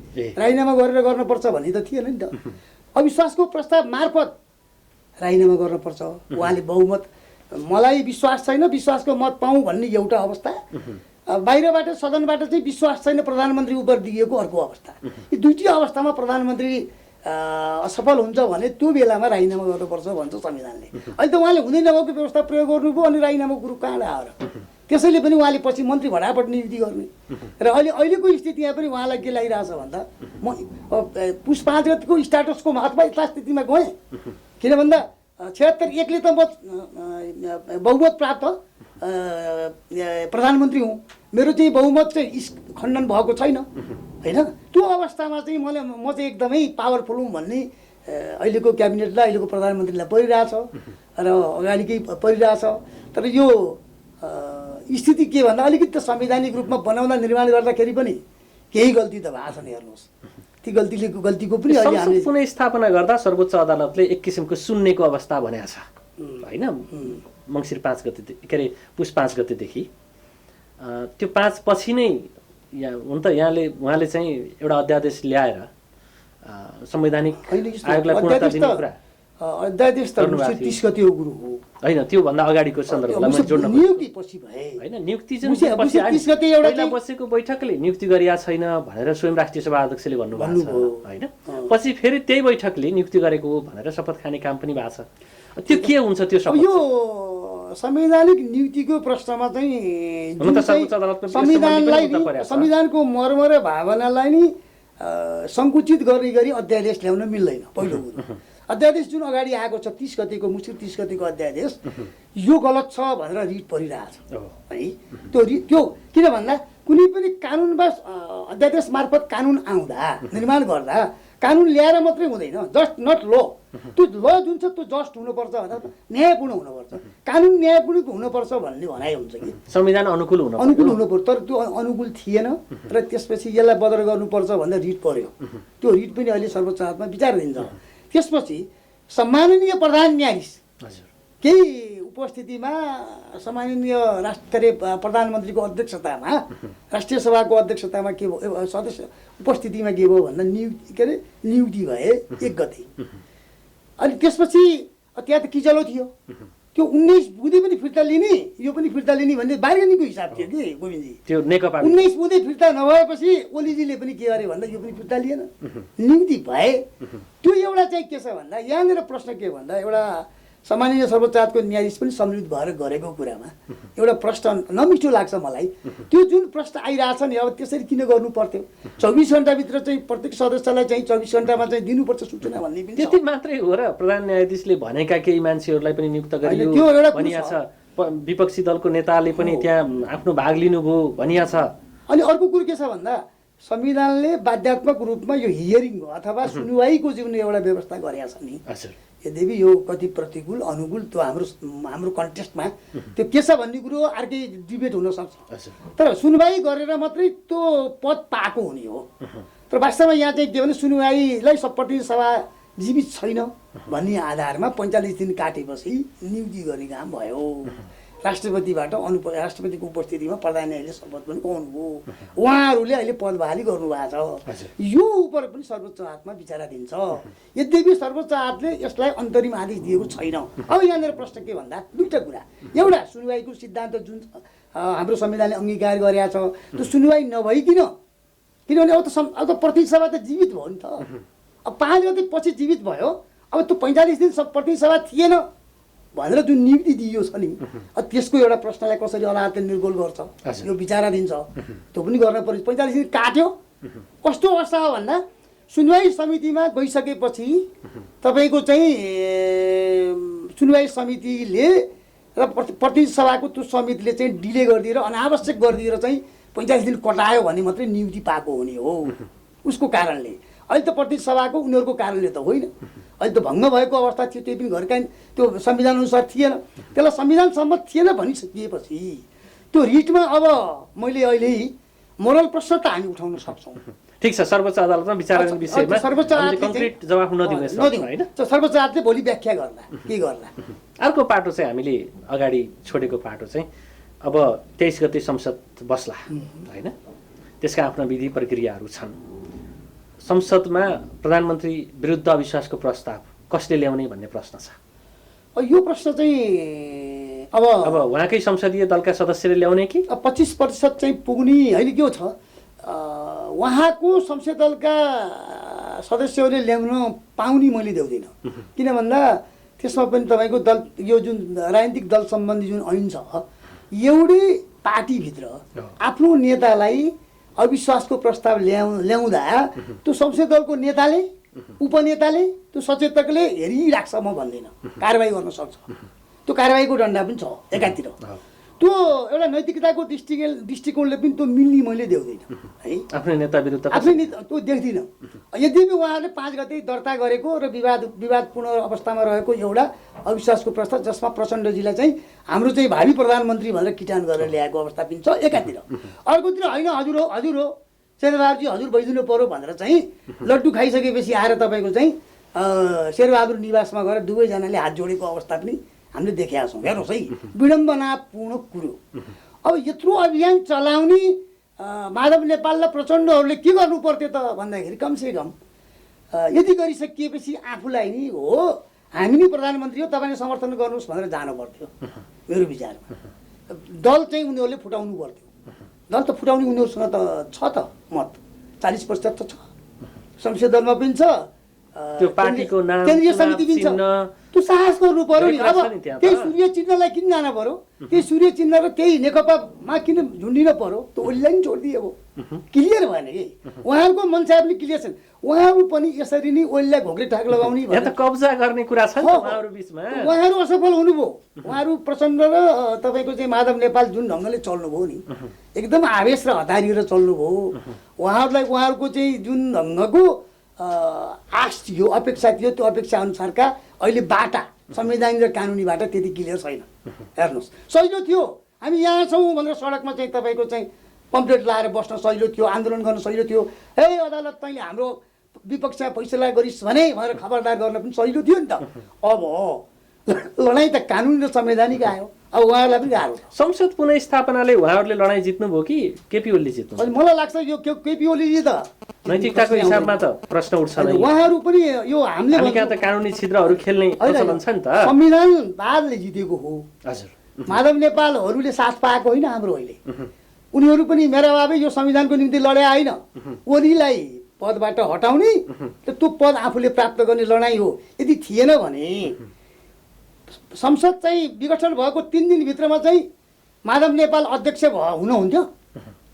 Speaker 2: राजीनामा गरेर गर्नुपर्छ भन्ने त थिएन नि त। अविश्वासको प्रस्ताव मार्फत राजीनामा गर्नुपर्छ। उहाँले बहुमत, मलाई विश्वास छैन, विश्वासको मत पाऊँ भन्ने एउटा अवस्था, बाहिरबाट सदनबाट चाहिँ विश्वास छैन प्रधानमन्त्री उप दिएको अर्को अवस्था। यी दुईटै अवस्थामा प्रधानमन्त्री असफल हुन्छ भने त्यो बेलामा राजीनामा गर्नुपर्छ भन्छ संविधानले। अहिले त उहाँले हुँदै नभएको व्यवस्था प्रयोग गर्नुभयो अनि राजीनामाको कुरो कहाँबाट आएर? त्यसैले पनि उहाँले पछि मन्त्री भडापट नियुक्ति गर्ने र अहिलेको स्थिति यहाँ पनि उहाँलाई के लागिरहेछ भन्दा म पुस 5 गतिको स्टाटसको अथवा यथास्थितिमा गएँ, किन भन्दा 76-1ले त म बहुमत प्राप्त प्रधानमन्त्री हुँ, मेरो चाहिँ बहुमत चाहिँ खण्डन भएको छैन होइन। त्यो अवस्थामा चाहिँ म चाहिँ एकदमै पावरफुल हुँ भन्ने अहिलेको क्याबिनेटलाई, अहिलेको प्रधानमन्त्रीलाई परिरहेछ र अगाडिकै परिरहेछ। तर यो स्थिति के भन्दा अलिकति त संवैधानिक रूपमा बनाउँदा निर्माण गर्दाखेरि पनि केही गल्ती त भएको छ नि, हेर्नुहोस्। ती गल्तीको पनि अहिले हामीले
Speaker 1: पुनः स्थापना गर्दा सर्वोच्च अदालतले एक किसिमको सुन्नेको अवस्था भनेको छ होइन। मङ्सिर 5 गते के अरे पुस 5 गतेदेखि त्यो 5 पछि नै हुन त उहाँले चाहिँ एउटा अध्यादेश ल्याएर संवैधानिक आयोगलाई पूर्णता दिने कुरा
Speaker 2: अध्यादेश त 30 गतेको कुरो हो
Speaker 1: होइन, त्योभन्दा अगाडिको सन्दर्भलाई मैले जोड्न
Speaker 2: नियुक्ति पछि भए
Speaker 1: होइन। नियुक्ति जुन पछि
Speaker 2: 30 गते एउटा
Speaker 1: पहिला बसेको बैठकले नियुक्ति गरिया छैन भनेर स्वयं राष्ट्रिय सभा अध्यक्षले भन्नुभएको छ होइन। पछि फेरि त्यही बैठकले नियुक्ति गरेको भनेर शपथ खाने काम पनि भएको छ। त्यो के हुन्छ त्यो शपथ?
Speaker 2: यो संवैधानिक नियुक्तिको प्रश्नमा चाहिँ संविधानको मर्म र भावनालाई नि सङ्कुचित गर्ने गरी अध्यादेश ल्याउन मिल्दैन। पहिलो कुरो, अध्यादेश जुन अगाडि आएको छ 30 गतेको मुस्किल 30 गतेको अध्यादेश यो गलत छ भनेर रिट परिरहेछ है। त्यो किन भन्दा कुनै पनि कानुनमा अध्यादेश मार्फत कानुन आउँदा निर्माण गर्दा कानुन ल्याएर मात्रै हुँदैन, जस्ट नट ल। त्यो ल जुन छ त्यो जस्ट हुनुपर्छ भनेर न्यायपूर्ण हुनुपर्छ, कानुन न्यायपूर्ण हुनुपर्छ भन्ने भनाइ हुन्छ कि
Speaker 1: संविधान अनुकूल
Speaker 2: हुनुपर्छ। तर त्यो अनुकूल थिएन र त्यसपछि यसलाई बदर गर्नुपर्छ भनेर रिट पर्यो। त्यो रिट पनि अहिले सर्वोच्च अदालतमा विचाराधीन छ। त्यसपछि सम्माननीय प्रधान न्यायाधीश केही उपस्थितिमा सम्माननीय प्रधानमन्त्रीको अध्यक्षतामा राष्ट्रिय सभाको अध्यक्षतामा के भयो, सदस्य उपस्थितिमा के भयो भन्दा नियुक्ति भए 1 गते। अनि त्यसपछि त्यहाँ त किचलो थियो, त्यो 19 बुँदे पनि फिर्ता लिने यो पनि फिर्ता लिने भन्ने बार्गेनिङको हिसाब थियो कि गोविन्दजी।
Speaker 1: त्यो नेकपा
Speaker 2: 19 बुँदे फिर्ता नभएपछि ओलीजीले पनि के गरे भन्दा यो पनि फिर्ता लिएन, नियुक्ति भए। त्यो एउटा चाहिँ के छ भन्दा यहाँनिर प्रश्न के भन्दा एउटा सामान्य सर्वोच्च अदालतको न्यायाधीश पनि सम्मिलित भएर गरेको कुरामा एउटा प्रश्न नमिठो लाग्छ मलाई। त्यो जुन प्रश्न आइरहेछ नि, अब त्यसरी किन गर्नु पर्थ्यो? 24 घण्टाभित्र चाहिँ प्रत्येक सदस्यलाई चाहिँ 24 घण्टामा चाहिँ दिनुपर्छ सूचना भन्ने पनि
Speaker 1: त्यति मात्रै हो र प्रधान न्यायाधीशले भनेका केही मान्छेहरूलाई पनि नियुक्त गरियो भनिया छ। विपक्षी दलको नेताले पनि त्यहाँ आफ्नो भाग लिनुभयो भनिया छ।
Speaker 2: अनि अर्को कुरो के छ भन्दा संविधानले बाध्यात्मक रूपमा यो हियरिङ अथवा सुनवाईको जुन एउटा व्यवस्था गरेका छ नि, यद्यपि यो कति प्रतिकूल अनुकूल त्यो हाम्रो कन्टेस्टमा त्यो के छ भन्ने कुरो अर्कै डिबेट हुन सक्छ। तर सुनवाई गरेर मात्रै त्यो पद पाएको हुने हो। तर वास्तवमा यहाँ चाहिँ के भने सुनवाईलाई प्रतिनिधि सभा जीवित छैन भन्ने आधारमा 45 दिन काटेपछि नियुक्ति गर्ने काम भयो। राष्ट्रपतिबाट राष्ट्रपतिको उपस्थितिमा प्रधान न्यायाधीशले शपथ पनि पाउनुभयो। उहाँहरूले अहिले पद बहाली गर्नुभएको छ। यो उप पनि सर्वोच्च अदालतमा विचाराधीन छ। यद्यपि सर्वोच्च अदालतले यसलाई अन्तरिम आदेश दिएको छैन। अब यहाँनिर प्रश्न के भन्दा दुईटा कुरा, एउटा सुनवाईको सिद्धान्त जुन हाम्रो संविधानले अङ्गीकार गरेका छ त्यो सुनवाई नभइकन, किनभने अब त प्रतिनिधि सभा त जीवित भयो नि त। अब 5 गते पछि जीवित भयो, अब त्यो 45 दिन प्रतिनिधि सभा थिएन भनेर जुन नियुक्ति दिइयो छ नि त्यसको एउटा प्रश्नलाई कसरी अदालतले निर्गोल गर्छ यो विचाराधीन छ त्यो पनि गर्न पर्यो 45 दिन काट्यो कस्तो अवस्था हो भन्दा सुनवाई समितिमा गइसकेपछि तपाईँको चाहिँ सुनवाई समितिले र प्रतिनिधि सभाको त्यो समितिले चाहिँ डिले गरिदिएर अनावश्यक गरिदिएर चाहिँ 45 दिन कटायो भने मात्रै नियुक्ति पाएको हुने हो उसको कारणले अहिले त प्रतिनिधि सभाको उनीहरूको कारणले त होइन अहिले त भङ्ग भएको अवस्था थियो त्यही पनि घरका त्यो संविधान अनुसार थिएन त्यसलाई संविधान सम्मत थिएन भनिसकिएपछि त्यो रिटमा अब मैले अहिले मोरल प्रश्न त हामी उठाउन सक्छौँ
Speaker 1: ठिक छ सर्वोच्च अदालतमा विचाराधीन विषयमा
Speaker 2: सर्वोच्च अदालतले
Speaker 1: कम्प्लिट जवाफ नदिने हैन
Speaker 2: सर्वोच्च अदालतले भोलि व्याख्या गर्ला के गर्ला
Speaker 1: अर्को पाटो चाहिँ हामीले अगाडि छोडेको पाटो चाहिँ अब 23 गते संसद बस्ला हैन त्यसका आफ्ना विधि प्रक्रियाहरू छन् संसदमा प्रधानमन्त्री विरुद्ध अविश्वासको प्रस्ताव कसले ल्याउने भन्ने प्रश्न छ
Speaker 2: यो प्रश्न चाहिँ अब
Speaker 1: उहाँकै संसदीय दलका सदस्यले ल्याउने कि
Speaker 2: 25% चाहिँ पुग्ने होइन के हो छ उहाँको संसदीय दलका सदस्यहरूले ल्याउन पाउने मैले देख्दिनँ किन भन्दा त्यसमा पनि तपाईँको दल यो जुन राजनीतिक दल सम्बन्धी जुन ऐन छ एउटै पार्टीभित्र आफ्नो नेतालाई अविश्वासको प्रस्ताव ल्याउँदा त्यो संसदीय दलको नेताले उपनेताले त्यो सचेतकले हेरिराख्छ म भन्दिनँ कारबाही गर्न सक्छ त्यो कारबाहीको डन्डा पनि छ एकातिर त्यो एउटा नैतिकताको दृष्टिकोणले पनि त्यो मिल्ने मैले देख्दिनँ है
Speaker 1: आफ्नो नेता विरुद्ध
Speaker 2: आफ्नै नेता त्यो देख्दिनँ यद्यपि उहाँहरूले 5 गते दर्ता गरेको र विवादपूर्ण अवस्थामा रहेको एउटा अविश्वासको प्रस्ताव जसमा प्रचण्डजीलाई चाहिँ हाम्रो चाहिँ भावी प्रधानमन्त्री भनेर किटान गरेर ल्याएको अवस्था पनि छ एकातिर अर्कोतिर होइन हजुर हो शेरबहादुरजी हजुर भइदिनु पर्यो भनेर चाहिँ लड्डु खाइसकेपछि आएर तपाईँको चाहिँ शेरबहादुर निवासमा गएर दुवैजनाले हात जोडेको अवस्था पनि हामीले देखेका छौँ हेर्नुहोस् है विडम्बनापूर्ण कुरो अब यत्रो अभियान चलाउने माधव नेपाल र प्रचण्डहरूले के गर्नु पर्थ्यो त भन्दाखेरि कमसेकम यति गरिसकिएपछि आफूलाई नि हो हामी नि प्रधानमन्त्री हो तपाईँले समर्थन गर्नुहोस् भनेर जानु पर्थ्यो मेरो विचारमा दल चाहिँ उनीहरूले फुटाउनु पर्थ्यो दल त फुटाउने उनीहरूसँग त छ त मत 40% त छ संसदीय दलमा पनि छ
Speaker 1: त्यो पार्टीको नाम
Speaker 2: केन्द्रीय समिति पनि छ त्यो साहस गर्नु पर्यो नि अब त्यही सूर्य चिन्हलाई किन जान पर्यो त्यही सूर्य चिन्ह र त्यही नेकपामा किन झुन्डिन पर्यो त्यो ओलीलाई पनि छोडिदिए अब क्लियर भएन कि उहाँहरूको मनसाय पनि क्लियर छन् उहाँहरू पनि यसरी नै ओलीलाई घोक्रे ठाक लगाउने
Speaker 1: यहाँ त कब्जा गर्ने कुरा छ नि उहाँहरू बीचमा
Speaker 2: उहाँहरू असफल हुनुभयो उहाँहरू प्रचण्ड र तपाईँको चाहिँ माधव नेपाल जुन ढङ्गले चल्नुभयो नि एकदम आवेश र हतारिएर चल्नुभयो उहाँहरूलाई उहाँहरूको चाहिँ जुन ढङ्गको आश थियो अपेक्षा थियो त्यो अपेक्षा अनुसारका अहिले बाटा संवैधानिक र कानुनी बाटा त्यति क्लियर छैन हेर्नुहोस् सजिलो थियो हामी यहाँ छौँ भनेर सडकमा चाहिँ तपाईँको चाहिँ पम्पलेट लाएर बस्न सजिलो थियो आन्दोलन गर्न सजिलो थियो हे अदालत तैँले हाम्रो विपक्षमा फैसला गरिस् भने भनेर खबरदार गर्न पनि सजिलो थियो नि त अब लडाइँ त कानुनी र संवैधानिक आयो अब उहाँहरूलाई पनि गाह्रो
Speaker 1: संसद पुनर्स्थापनाले उहाँहरूले लडाइँ जित्नुभयो कि केपी ओलीले जित्नु
Speaker 2: अनि मलाई लाग्छ यो केपी ओलीले त
Speaker 1: नैतिकताको हिसाबमा त प्रश्न उठ्छ नै
Speaker 2: उहाँहरू पनि यो हामीले
Speaker 1: कहाँ त कानुनी छिद्रहरू खेल्ने प्रचलन छ नि त
Speaker 2: संविधानवादले जितेको हो
Speaker 1: हजुर
Speaker 2: माधव नेपालहरूले साथ पाएको होइन हाम्रो अहिले उनीहरू पनि मेरा बाबे यो संविधानको निम्ति लडे होइन ओलीलाई पदबाट हटाउने र त्यो पद आफूले प्राप्त गर्ने लडाइँ हो यदि थिएन भने संसद चाहिँ विघटन भएको 3 दिनभित्रमा चाहिँ माधव नेपाल अध्यक्ष हुनुहुन्थ्यो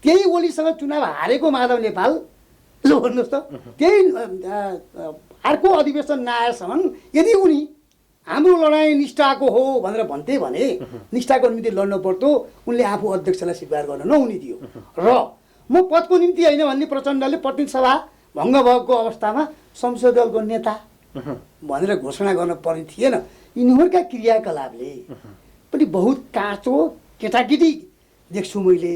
Speaker 2: त्यही ओलीसँग चुनाव हारेको माधव नेपाल ल भन्नुहोस् त त्यही अर्को अधिवेशन नआएसम्म यदि उनी हाम्रो लडाइँ निष्ठाको हो भनेर भन्थे भने निष्ठाको निम्ति लड्न पर्थ्यो उनले आफू अध्यक्षलाई स्वीकार गर्न नहुने थियो र म पदको निम्ति होइन भन्ने प्रचण्डले प्रतिनिधि सभा भङ्ग भएको अवस्थामा संसदीय दलको नेता भनेर घोषणा गर्न पर्ने थिएन यिनीहरूका क्रियाकलापले पनि बहुत काँचो केटाकेटी देख्छु मैले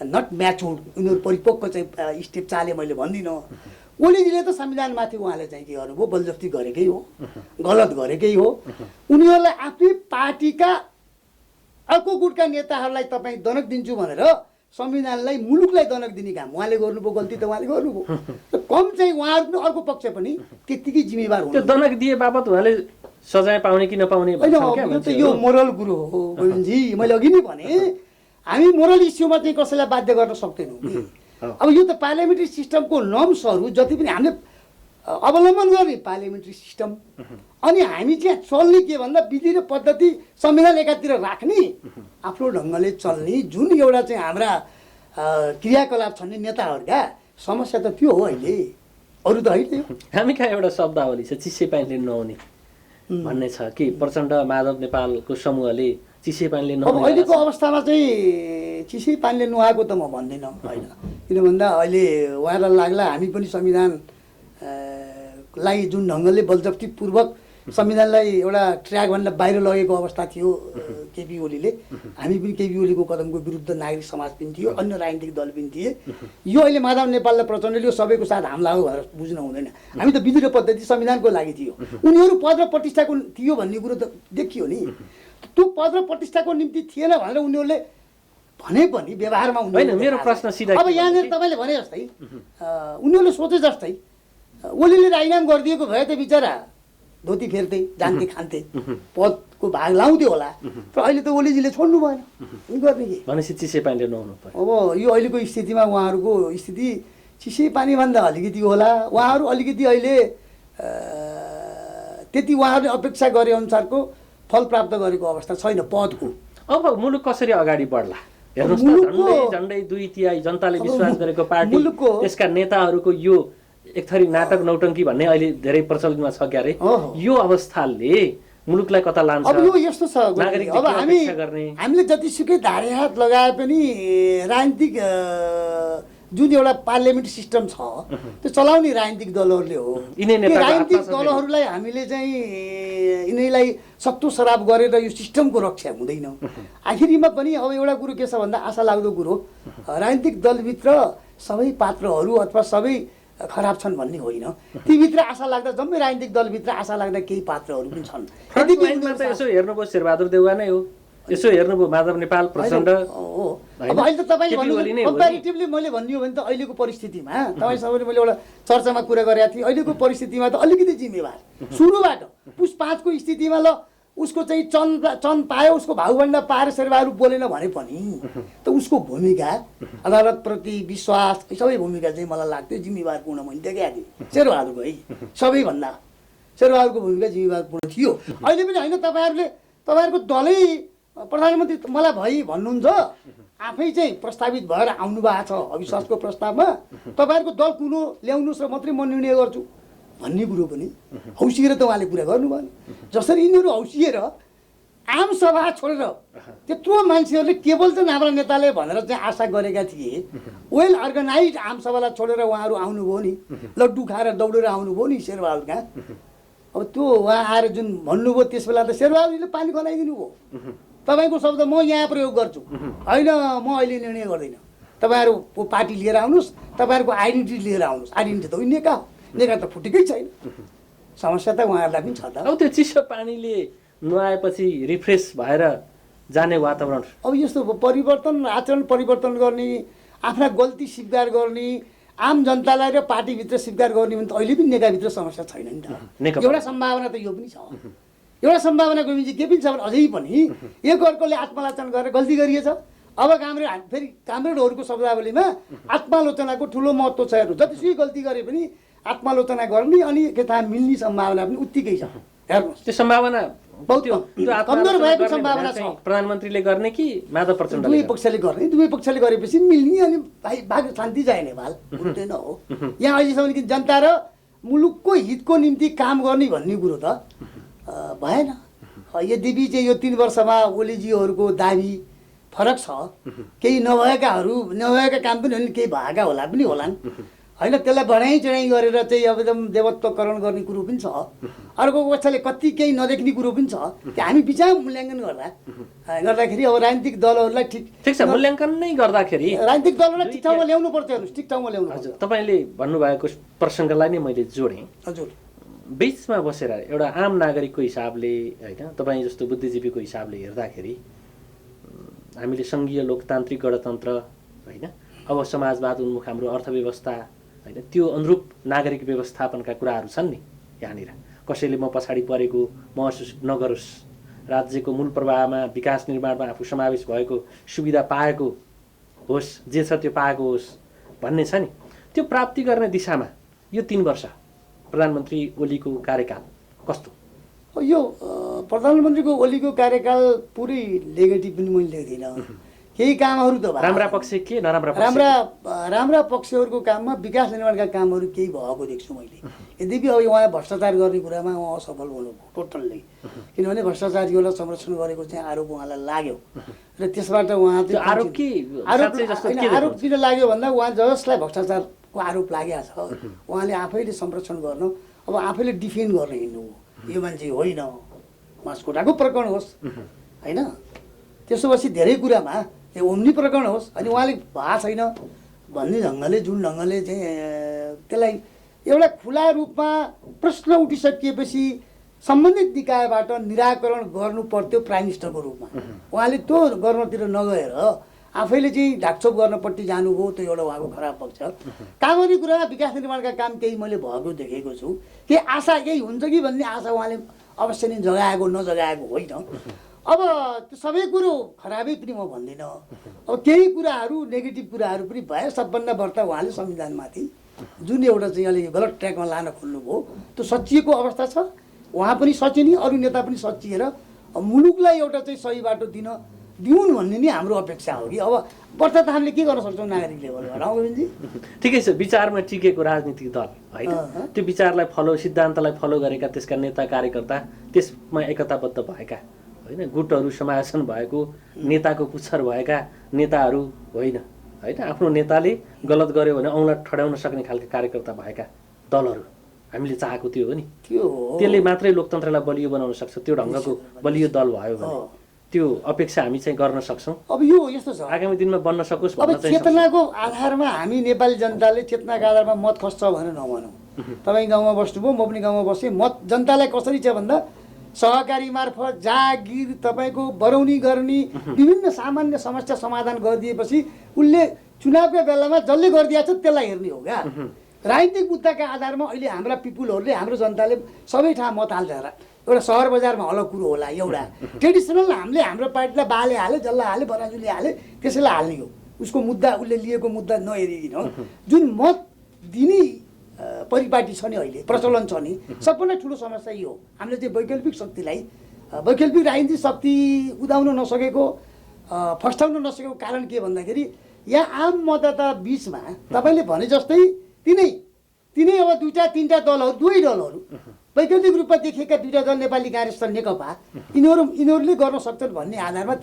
Speaker 2: नट म्याचुर्ड उनीहरू परिपक्व चाहिँ स्टेप चाले मैले भन्दिनँ ओलीजीले त संविधानमाथि उहाँले चाहिँ के गर्नुभयो बलजफ्ती गरेकै हो गलत गरेकै हो उनीहरूलाई आफ्नै पार्टीका अर्को गुटका नेताहरूलाई तपाईँ दनक दिन्छु भनेर संविधानलाई मुलुकलाई दनक दिने काम उहाँले गर्नुभयो गल्ती त उहाँले गर्नुभयो कम चाहिँ उहाँहरू पनि अर्को पक्ष पनि त्यत्तिकै जिम्मेवार हुनु
Speaker 1: त्यो दनक दिए बापत उहाँले सजाय पाउने कि नपाउने
Speaker 2: यो मोरल कुरो हो गोविन्दजी मैले अघि नै भने हामी मोरल इस्युमा चाहिँ कसैलाई बाध्य गर्न सक्दैनौँ कि अब यो त पार्लियामेन्ट्री सिस्टमको नर्म्सहरू जति पनि हामीले अवलम्बन गर्ने पार्लियामेन्ट्री सिस्टम। अनि हामी चाहिँ चल्ने के भन्दा विधि र पद्धति संविधान एकातिर राख्ने, आफ्नो ढङ्गले चल्ने, जुन एउटा चाहिँ हाम्रा क्रियाकलाप छन् नि नेताहरूका, समस्या त त्यो हो अहिले, अरू त होइन।
Speaker 1: हामी कहाँ एउटा शब्दावली छ चिसै पानीले नुहाउने भन्ने छ कि प्रचण्ड माधव नेपालको समूहले चिसै पानीले
Speaker 2: अब
Speaker 1: नुहाउने
Speaker 2: अहिलेको अवस्थामा चाहिँ चिसै पानीले नुहाएको त म भन्दिनँ होइन, किन भन्दा अहिले उहाँलाई लाग्ला हामी पनि संविधान लाई जुन ढङ्गले बलजफ्तीपूर्वक संविधानलाई एउटा ट्र्याकभन्दा बाहिर लगेको अवस्था थियो केपी ओलीले, हामी पनि केपी ओलीको कदमको विरुद्ध नागरिक समाज पनि थियो, अन्य राजनीतिक दल पनि थिए। यो अहिले माधव नेपाल र प्रचण्डले यो सबैको साथ हमला हो भनेर बुझ्न हुँदैन। हामी त विधि र पद्धति संविधानको लागि थियो, उनीहरू पद र प्रतिष्ठाको थियो भन्ने कुरो त देखियो नि। त्यो पद र प्रतिष्ठाको निम्ति थिएन भनेर उनीहरूले भने पनि व्यवहारमा
Speaker 1: होइन। मेरो प्रश्न सिधा
Speaker 2: अब यहाँनिर तपाईँले भने जस्तै उनीहरूले सोचे जस्तै ओलीले राजीनामा गरिदिएको भए त बिचरा धोती फेर्थे, जान्थे, खान्थे, पदको भाग लाउँथ्यो होला। तर अहिले त ओलीजीले छोड्नु भएन, गर्ने के
Speaker 1: भनेपछि चिसै पानीले नुहाउनु पर्यो।
Speaker 2: अब यो अहिलेको स्थितिमा उहाँहरूको स्थिति चिसै पानीभन्दा अलिकति होला। उहाँहरू अलिकति अहिले त्यति उहाँहरूले अपेक्षा गरे अनुसारको फल प्राप्त गरेको अवस्था छैन पदको।
Speaker 1: अब मुलुक कसरी अगाडि बढ्ला हेर्नुहोस् त, झन्डै 2/3 जनताले विश्वास गरेको पार्टी, त्यसका नेताहरूको यो एक थरी नाटक नौटङ्की भन्ने अहिले धेरै प्रचलितमा छ क्यारे। यो अवस्थाले मुलुकलाई कता लान्छ?
Speaker 2: अब यो यस्तो छ, अब हामीले जतिसुकै धारे हात लगाए पनि राजनीतिक जुन एउटा पार्लियामेन्ट्री सिस्टम छ त्यो चलाउने राजनीतिक दलहरूले हो। राजनीतिक दलहरूलाई हामीले चाहिँ यिनीलाई सत्तो सराप गरेर यो सिस्टमको रक्षा हुँदैन। आखिरीमा पनि अब एउटा कुरो के छ भन्दा आशा लाग्दो कुरो, राजनीतिक दलभित्र सबै पात्रहरू अथवा सबै खराब छन् भन्ने होइन, तीभित्र आशा लाग्दा जम्मै राजनीतिक दलभित्र आशा लाग्दा केही पात्रहरू पनि छन्।
Speaker 1: यसो हेर्नुभयो शेरबहादुर देउवा नै हो, यसो हेर्नुभयो माधव नेपाल, प्रचण्ड
Speaker 2: हो। अब अहिले त तपाईँले भन्नु कम्पेरिटिभली मैले भन्नु हो भने त अहिलेको परिस्थितिमा तपाईँसँगले मैले एउटा चर्चामा कुरा गरेको थिएँ, अहिलेको परिस्थितिमा त अलिकति जिम्मेवार सुरुबाट पुस 5 को स्थितिमा ल उसको चाहिँ चन पायो, उसको भाउभन्दा पाएर शेरबहादुर बोलेन भने पनि त उसको भूमिका अदालतप्रति विश्वास सबै भूमिका चाहिँ मलाई लाग्थ्यो जिम्मेवारपूर्ण मैले देखाएको थिएँ शेरबहादुरको है, सबैभन्दा शेरबहादुरको भूमिका जिम्मेवारपूर्ण थियो। अहिले पनि होइन, तपाईँहरूको दलै प्रधानमन्त्री मलाई भई भन्नुहुन्छ, आफै चाहिँ प्रस्तावित भएर आउनु भएको छ अविश्वासको प्रस्तावमा, तपाईँहरूको दल कुनो ल्याउनुहोस् र मात्रै म निर्णय गर्छु भन्ने कुरो पनि हौसिएर त उहाँले कुरा गर्नु भएन। जसरी यिनीहरू हौसिएर आम सभा छोडेर त्यत्रो मान्छेहरूले केवल चाहिँ हाम्रा नेताले भनेर चाहिँ आशा गरेका थिए, वेल अर्गनाइज आम सभालाई छोडेर उहाँहरू आउनुभयो नि, लड्डु खाएर दौडेर आउनुभयो नि शेरबहादुर कहाँ। अब त्यो उहाँ आएर जुन भन्नुभयो त्यस बेला त शेरबहादुरले पानी खनाइदिनु भयो। तपाईँको शब्द म यहाँ प्रयोग गर्छु, होइन म अहिले निर्णय गर्दैन, तपाईँहरू पार्टी लिएर आउनुहोस्, तपाईँहरूको आइडेन्टिटी लिएर आउनुहोस्। आइडेन्टिटी त नेका हो, नेका त फुटेकै छैन। समस्या त उहाँहरूलाई पनि छ त।
Speaker 1: अब त्यो चिसो पानीले नुहाएपछि रिफ्रेस भएर जाने वातावरण, अब
Speaker 2: यस्तो परिवर्तन, आचरण परिवर्तन गर्ने, आफ्ना गल्ती स्वीकार गर्ने, आम जनतालाई र पार्टीभित्र स्वीकार गर्ने भने त अहिले पनि नेकाभित्र समस्या छैन नि त। एउटा सम्भावना त यो पनि छ, एउटा सम्भावना गोविन्दजी के पनि छ भने अझै पनि एकअर्कोले आत्मालोचना गरेर गल्ती गरिएछ। अब फेरि कामरेडहरूको शब्दावलीमा आत्मालोचनाको ठुलो महत्त्व छ। हेर्नु जतिसुकै गल्ती गरे पनि आत्मालोचना गर्ने अनि यता मिल्ने सम्भावना पनि उत्तिकै छ। हेर्नुहोस्
Speaker 1: त्यो सम्भावना
Speaker 2: कमजोर भएको सम्भावना छ।
Speaker 1: प्रधानमन्त्रीले गर्ने कि माधव प्रचण्ड?
Speaker 2: दुवै पक्षले गर्ने, दुवै पक्षले गरेपछि मिल्ने अनि भाग शान्ति जाए नेपाल हुँदैन हो। यहाँ अहिलेसम्म कि जनता र मुलुकको हितको निम्ति काम गर्ने भन्ने कुरो त भएन। यद्यपि चाहिँ यो 3 वर्षमा ओलीजीहरूको दाबी फरक छ, केही नभएका काम पनि होइन, केही भएका होला पनि होलान् होइन, त्यसलाई बढाइ चढाइ गरेर चाहिँ अब एकदम देवत्वकरण गर्ने कुरो पनि छ। अर्को पक्षले कति केही नदेख्ने कुरो पनि छ। त्यो हामी बिचमा मूल्याङ्कन गर्दाखेरि अब राजनीतिक दलहरूलाई ठिक
Speaker 1: छ, मूल्याङ्कन नै गर्दाखेरि
Speaker 2: राजनीतिक दलहरूलाई ठिक ठाउँमा ल्याउनु पर्छ। हेर्नुहोस् ठिक ठाउँमा ल्याउनु पर्छ।
Speaker 1: तपाईँले भन्नुभएको प्रसङ्गलाई नै मैले जोडेँ।
Speaker 2: हजुर,
Speaker 1: बिचमा बसेर एउटा आम नागरिकको हिसाबले होइन, तपाईँ जस्तो बुद्धिजीवीको हिसाबले हेर्दाखेरि हामीले सङ्घीय लोकतान्त्रिक गणतन्त्र होइन, अब समाजवाद उन्मुख हाम्रो अर्थव्यवस्था होइन, त्यो अनुरूप नागरिक व्यवस्थापनका कुराहरू छन् नि यहाँनिर। कसैले म पछाडि परेको महसुस नगरोस्, राज्यको मूल प्रवाहमा विकास निर्माणमा आफू समावेश भएको सुविधा पाएको होस्, जे छ त्यो पाएको होस् भन्ने छ नि। त्यो प्राप्ति गर्ने दिशामा यो 3 वर्ष प्रधानमन्त्री ओलीको कार्यकाल कस्तो?
Speaker 2: यो प्रधानमन्त्रीको ओलीको कार्यकाल पुरै नेगेटिभ पनि मैले लेख्दिनँ। केही कामहरू त
Speaker 1: राम्रा पक्ष के नराम्रा पक्ष?
Speaker 2: राम्रा पक्षहरूको काममा विकास निर्माणका कामहरू केही भएको देख्छु मैले। यद्यपि अब उहाँ भ्रष्टाचार गर्ने कुरामा उहाँ असफल हुनुभयो टोटल्ली, किनभने भ्रष्टाचारीहरूलाई संरक्षण गरेको चाहिँ आरोप उहाँलाई लाग्यो र त्यसबाट उहाँ
Speaker 1: आरोप
Speaker 2: किन लाग्यो भन्दा उहाँ जसलाई भ्रष्टाचारको आरोप लागेको छ उहाँले आफैले संरक्षण गर्न, अब आफैले डिफेन्ड गर्न हिँड्नु हो। यो मान्छे होइन, मासकोटाको प्रकरण होस् होइन, त्यसो भएपछि धेरै कुरामा ओम्नी प्रकरण होस् अनि उहाँले भएको छैन भन्ने ढङ्गले जुन ढङ्गले चाहिँ त्यसलाई एउटा खुला रूपमा प्रश्न उठिसकिएपछि सम्बन्धित निकायबाट निराकरण गर्नु पर्थ्यो प्राइम मिनिस्टरको रूपमा। उहाँले त्यो गर्नतिर नगएर आफैले चाहिँ ढाकछोप गर्नपट्टि जानुभयो, त्यो एउटा उहाँको खराब पक्ष। कामरी कुरामा विकास निर्माणका काम केही मैले भएको देखेको छु। के आशा केही हुन्छ कि भन्ने आशा उहाँले अवश्य नै जगाएको नजगाएको होइन। अब त्यो सबै कुरो खराबै पनि म भन्दिनँ। अब केही कुराहरू नेगेटिभ कुराहरू पनि भए। सबभन्दा बढ्ता उहाँले संविधानमाथि जुन एउटा चाहिँ अलिक गलत ट्र्याकमा लान खोल्नुभयो त्यो सचिएको अवस्था छ। उहाँ पनि सचिने, अरू नेता पनि सचिएर मुलुकलाई एउटा चाहिँ सही बाटो दिउन् भन्ने नै हाम्रो अपेक्षा हो कि। अब बढ्ता त हामीले के गर्न सक्छौँ नागरिक लेभलबाट? गोविन्दजी
Speaker 1: ठिकै छ, विचारमा टिकेको राजनीतिक दल होइन, त्यो विचारलाई फलो, सिद्धान्तलाई फलो गरेका त्यसका नेता कार्यकर्ता, त्यसमा एकताबद्ध भएका होइन, गुटहरू समावेशन भएको नेताको पुच्छर भएका नेताहरू होइन होइन, आफ्नो नेताले गलत गर्यो भने औँला ठड्याउन सक्ने खालका कार्यकर्ता भएका दलहरू हामीले चाहेको त्यो हो नि। त्यसले मात्रै लोकतन्त्रलाई बलियो बनाउन सक्छ। त्यो ढङ्गको बलियो दल भयो भने त्यो अपेक्षा हामी चाहिँ गर्न सक्छौँ।
Speaker 2: अब यो यस्तो छ,
Speaker 1: आगामी दिनमा बन्न सकोस्।
Speaker 2: अब चेतनाको आधारमा हामी नेपाली जनताले चेतनाको आधारमा मत खोज्छ भनेर नभनौँ। तपाईँ गाउँमा बस्नुभयो, म पनि गाउँमा बसेँ। मत जनतालाई कसरी छ भन्दा सहकारी मार्फत जागिर तपाईँको बरौनी गर्ने विभिन्न सामान्य समस्या समाधान गरिदिएपछि उसले चुनावका बेलामा जसले गरिदिएको छ त्यसलाई हेर्ने हो क्या। राजनीतिक मुद्दाका आधारमा अहिले हाम्रा पिपुलहरूले, हाम्रो जनताले सबै ठाउँ मत हाल्छ। एउटा सहर बजारमा अलग कुरो होला, एउटा ट्रेडिसनल हामीले हाम्रो पार्टीलाई बाले हाले, जसलाई हाले, बराजुले हाले, त्यसैलाई हाल्ने हो। उसको मुद्दा, उसले लिएको मुद्दा नहेरिकन जुन मत दिने परिपाटी छ नि अहिले प्रचलन छ नि, सबभन्दा ठुलो समस्या यो हो। हामीले चाहिँ वैकल्पिक शक्तिलाई, वैकल्पिक राजनीतिक शक्ति उदाउन नसकेको, फस्टाउन नसकेको कारण के भन्दाखेरि यहाँ आम मतदाता बिचमा तपाईँले भने जस्तै तिनै अब दुईवटा तिनवटा दलहरू, दुवै दलहरू वैकल्पिक रूपमा देखिएका दुईवटा दल नेपाली काङ्ग्रेस र नेकपा, यिनीहरूले गर्न सक्छन् भन्ने आधारमा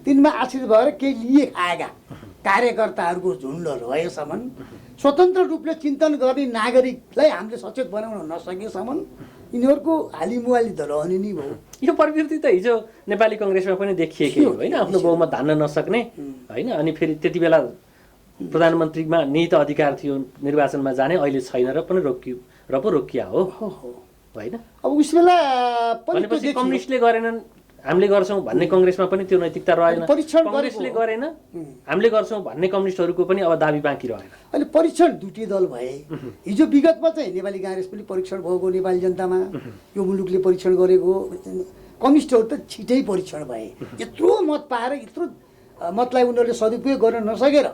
Speaker 2: तिनमा आश्रित भएर केही लिए आएका कार्यकर्ताहरूको झुन्डहरू भएसम्म, स्वतन्त्र रूपले चिन्तन गर्ने नागरिकलाई हामीले सचेत बनाउन नसकेसम्म यिनीहरूको हालिमुहाली त रहने नै भयो।
Speaker 1: यो प्रवृत्ति त हिजो नेपाली कङ्ग्रेसमा पनि देखिएकै हो होइन, आफ्नो बहुमत धान्न नसक्ने होइन। अनि फेरि त्यति बेला प्रधानमन्त्रीमा निहित अधिकार थियो निर्वाचनमा जाने, अहिले छैन र पनि रोकिया हो होइन।
Speaker 2: अब उस बेला
Speaker 1: भनेपछि कम्युनिस्टले गरेनन् हामीले गर्छौँ भन्ने कङ्ग्रेसमा पनि त्यो नैतिकता रहेन, कङ्ग्रेसले गरेन हामीले गर्छौँ भन्ने कम्युनिस्टहरूको पनि अब दाबी बाँकी रहेन।
Speaker 2: अहिले परीक्षण दुईटै दल भए। हिजो विगतमा चाहिँ नेपाली काङ्ग्रेस पनि परीक्षण भएको नेपाली जनतामा, यो मुलुकले परीक्षण गरेको, कम्युनिस्टहरू त छिटै परीक्षण भए। यत्रो मत पाएर, यत्रो मतलाई उनीहरूले सदुपयोग गर्न नसकेर,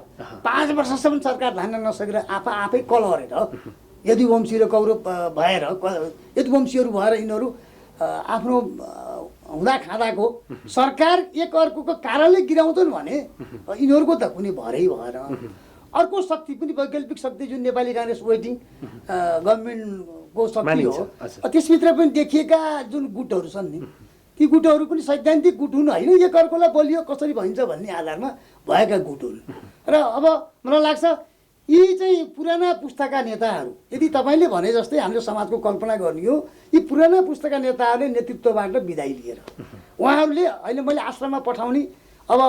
Speaker 2: 5 वर्षसम्म सरकार धान्न नसकेर आफै कलहरेर यदुवंशी र कौरव भएर, यदुवंशीहरू भएर यिनीहरू आफ्नो हुँदा खाँदाको सरकार एक अर्कोको कारणले गिराउँछन् भने यिनीहरूको त कुनै भरै भएन। अर्को शक्ति पनि वैकल्पिक शक्ति जुन नेपाली काङ्ग्रेस वेटिङ गभर्मेन्टको शक्ति हो, त्यसभित्र पनि देखिएका जुन गुटहरू छन् नि, ती गुटहरू पनि सैद्धान्तिक गुट हुन् होइन, एक अर्कोलाई बलियो कसरी भइन्छ भन्ने आधारमा भएका गुट हुन्। र अब मलाई लाग्छ यी चाहिँ पुराना पुस्ताका नेताहरू, यदि तपाईँले भने जस्तै हामीले समाजको कल्पना गर्ने हो, यी पुराना पुस्ताका नेताहरूले नेतृत्वबाट बिदाई लिएर उहाँहरूले अहिले मैले आश्रममा पठाउने, अब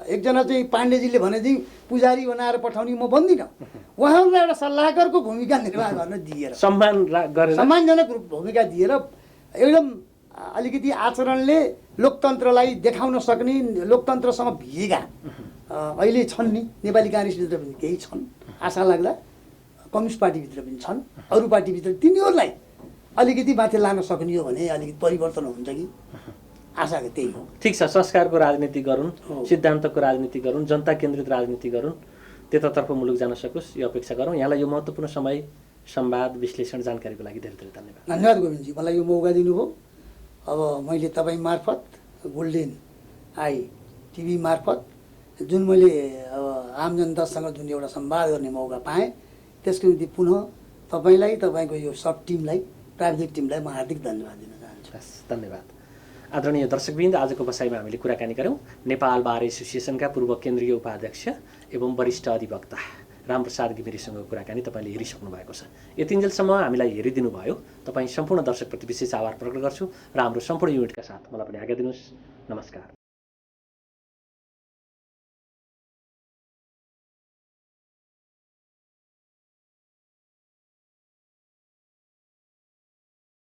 Speaker 2: एकजना चाहिँ पाण्डेजीले भने चाहिँ पुजारी बनाएर पठाउने म भन्दिनँ, उहाँहरूलाई एउटा सल्लाहकारको भूमिका निर्वाह गर्न दिएर, सम्मानजनक भूमिका दिएर एकदम अलिकति आचरणले लोकतन्त्रलाई देखाउन सक्ने, लोकतन्त्रसँग भिजेका अहिले छन् नि नेपाली काङ्ग्रेसभित्र पनि केही छन्, आशा लाग्दा कम्युनिस्ट पार्टीभित्र पनि छन्, अरू पार्टीभित्र, तिनीहरूलाई अलिकति माथि लान सक्ने हो भने अलिकति परिवर्तन हुन्छ कि आशा त्यही हो।
Speaker 1: ठिक छ, संस्कारको राजनीति गरून्, सिद्धान्तको राजनीति गरून्, जनता केन्द्रित राजनीति गरून्, त्यतातर्फ मुलुक जान सकोस् यो अपेक्षा गरौँ। यहाँलाई यो महत्त्वपूर्ण समय संवाद विश्लेषण जानकारीको लागि धेरै धेरै धन्यवाद।
Speaker 2: धन्यवाद गोविन्दजी, मलाई यो मौका दिनुभयो। अब मैले तपाईँ मार्फत गोल्डेन आई टिभी मार्फत जुन मैले अब आम जनतासँग जुन एउटा संवाद गर्ने मौका पाएँ, त्यसको निम्ति पुनः तपाईँलाई, तपाईँको यो सब टिमलाई, प्राविधिक टिमलाई म हार्दिक धन्यवाद दिन चाहन्छु।
Speaker 1: हस्, धन्यवाद। आदरणीय दर्शकवृन्द, आजको बसाइमा हामीले कुराकानी गऱ्यौँ नेपाल बार एसोसिएसनका पूर्व केन्द्रीय उपाध्यक्ष एवं वरिष्ठ अधिवक्ता रामप्रसाद घिमिरेसँग कुराकानी तपाईँले हेरिसक्नु भएको छ। यतिन्जेलसम्म हामीलाई हेरिदिनु भयो, तपाईँ सम्पूर्ण दर्शकप्रति विशेष आभार प्रकट गर्छु र हाम्रो सम्पूर्ण युनिटका साथ मलाई पनि आज्ञा दिनुहोस्। नमस्कार।